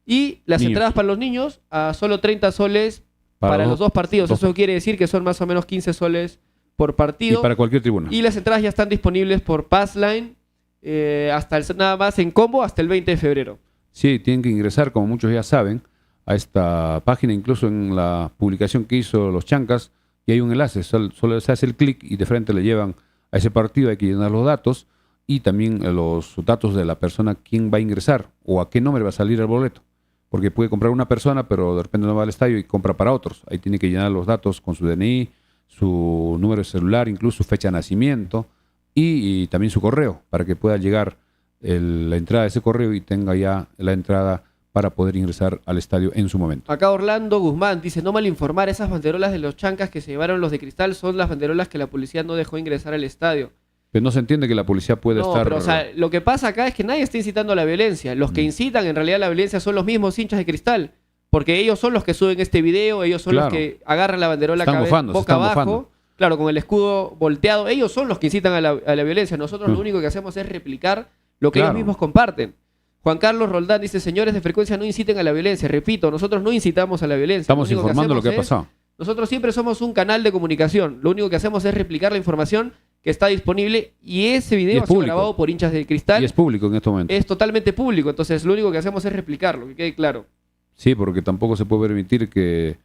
[SPEAKER 1] Y las entradas para los niños a solo 30 soles para los 2 partidos. Eso quiere decir que son más o menos 15 soles por partido.
[SPEAKER 2] Y para cualquier tribuna.
[SPEAKER 1] Y las entradas ya están disponibles por Passline, nada más en combo hasta el 20 de febrero.
[SPEAKER 2] Sí, tienen que ingresar, como muchos ya saben, a esta página, incluso en la publicación que hizo los Chancas, y hay un enlace, solo se hace el clic y de frente le llevan a ese partido. Hay que llenar los datos y también los datos de la persona, quién va a ingresar o a qué número va a salir el boleto, porque puede comprar una persona pero de repente no va al estadio y compra para otros. Ahí tiene que llenar los datos con su DNI, su número de celular, incluso su fecha de nacimiento y también su correo, para que pueda llegar la entrada de ese correo y tenga ya la entrada para poder ingresar al estadio en su momento.
[SPEAKER 1] Acá Orlando Guzmán dice: no mal informar, esas banderolas de los Chancas que se llevaron los de Cristal son las banderolas que la policía no dejó ingresar al estadio.
[SPEAKER 2] Pero no se entiende que la policía puede estar...
[SPEAKER 1] Pero, o sea, lo que pasa acá es que nadie está incitando a la violencia. Los que incitan en realidad a la violencia son los mismos hinchas de Cristal, porque ellos son los que suben este video, ellos son los que agarran la banderola boca abajo, claro, con el escudo volteado. Ellos son los que incitan a la violencia. Nosotros lo único que hacemos es replicar lo que ellos mismos comparten. Juan Carlos Roldán dice: señores de Frecuencia, no inciten a la violencia. Repito, nosotros no incitamos a la violencia.
[SPEAKER 2] Estamos informando lo que ha pasado.
[SPEAKER 1] Nosotros siempre somos un canal de comunicación. Lo único que hacemos es replicar la información que está disponible, y ese video ha sido grabado por hinchas de Cristal.
[SPEAKER 2] Y es público en este momento.
[SPEAKER 1] Es totalmente público, entonces lo único que hacemos es replicarlo, que quede claro.
[SPEAKER 2] Sí, porque tampoco se puede permitir que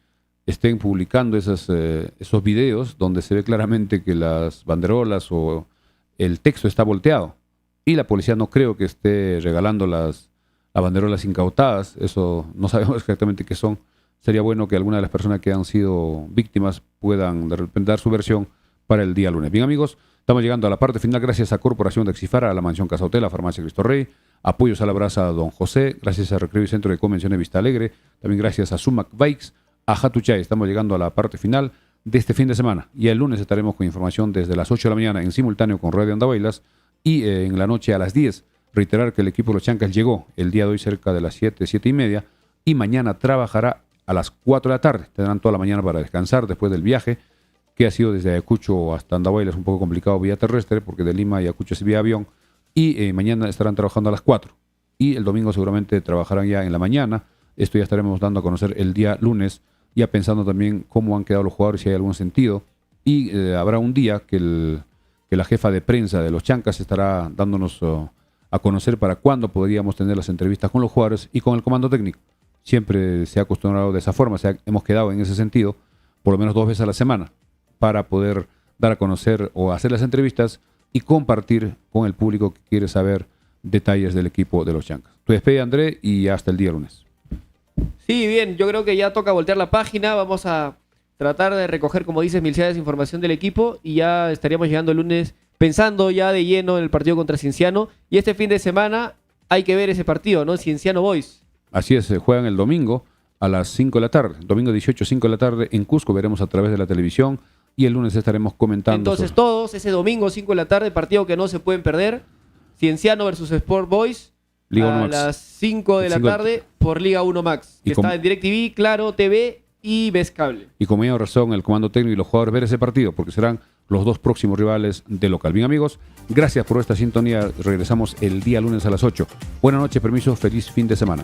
[SPEAKER 2] estén publicando esos videos donde se ve claramente que las banderolas o el texto está volteado. Y la policía no creo que esté regalando las banderolas incautadas. Eso no sabemos exactamente qué son. Sería bueno que alguna de las personas que han sido víctimas puedan de repente dar su versión para el día lunes. Bien, amigos, estamos llegando a la parte final. Gracias a Corporación de Exifara, a la Mansión Casa Hotel, a Farmacia Cristo Rey, apoyos a la Brasa Don José, gracias a Recreo y Centro de Convenciones Vista Alegre, también gracias a Sumac Bikes, a Hatuchay. Estamos llegando a la parte final de este fin de semana. Y el lunes estaremos con información desde las 8 de la mañana en simultáneo con Radio Andahuaylas y en la noche a las 10. Reiterar que el equipo de los Chancas llegó el día de hoy cerca de las 7 y media, y mañana trabajará a las 4 de la tarde. Tendrán toda la mañana para descansar después del viaje, que ha sido desde Ayacucho hasta Andahuaylas un poco complicado vía terrestre, porque de Lima a Ayacucho es vía avión, y mañana estarán trabajando a las 4. Y el domingo seguramente trabajarán ya en la mañana. Esto ya estaremos dando a conocer el día lunes, ya pensando también cómo han quedado los jugadores, si hay algún sentido. Y habrá un día que la jefa de prensa de los Chancas estará dándonos a conocer para cuándo podríamos tener las entrevistas con los jugadores y con el comando técnico. Siempre se ha acostumbrado de esa forma, hemos quedado en ese sentido por lo menos 2 veces a la semana, para poder dar a conocer o hacer las entrevistas y compartir con el público que quiere saber detalles del equipo de los Chancas. Tu despedida, André, y hasta el día lunes.
[SPEAKER 1] Sí, bien, yo creo que ya toca voltear la página. Vamos a tratar de recoger, como dices, Milciades, información del equipo, y ya estaríamos llegando el lunes pensando ya de lleno en el partido contra Cienciano. Y este fin de semana hay que ver ese partido, ¿no? Cienciano Boys.
[SPEAKER 2] Así es, juegan el domingo a las 5 de la tarde. Domingo 18, 5 de la tarde en Cusco. Veremos a través de la televisión y el lunes estaremos comentando.
[SPEAKER 1] Entonces todos, ese domingo 5 de la tarde, partido que no se pueden perder. Cienciano versus Sport Boys.
[SPEAKER 2] Liga 1
[SPEAKER 1] a
[SPEAKER 2] Max.
[SPEAKER 1] las 5 de la tarde por Liga 1 Max. Que está en DirecTV, Claro, TV y ves cable.
[SPEAKER 2] Y como ya razón, el comando técnico y los jugadores ver ese partido, porque serán los dos próximos rivales de local. Bien, amigos, gracias por esta sintonía. Regresamos el día lunes a las 8. Buenas noches, permiso, feliz fin de semana.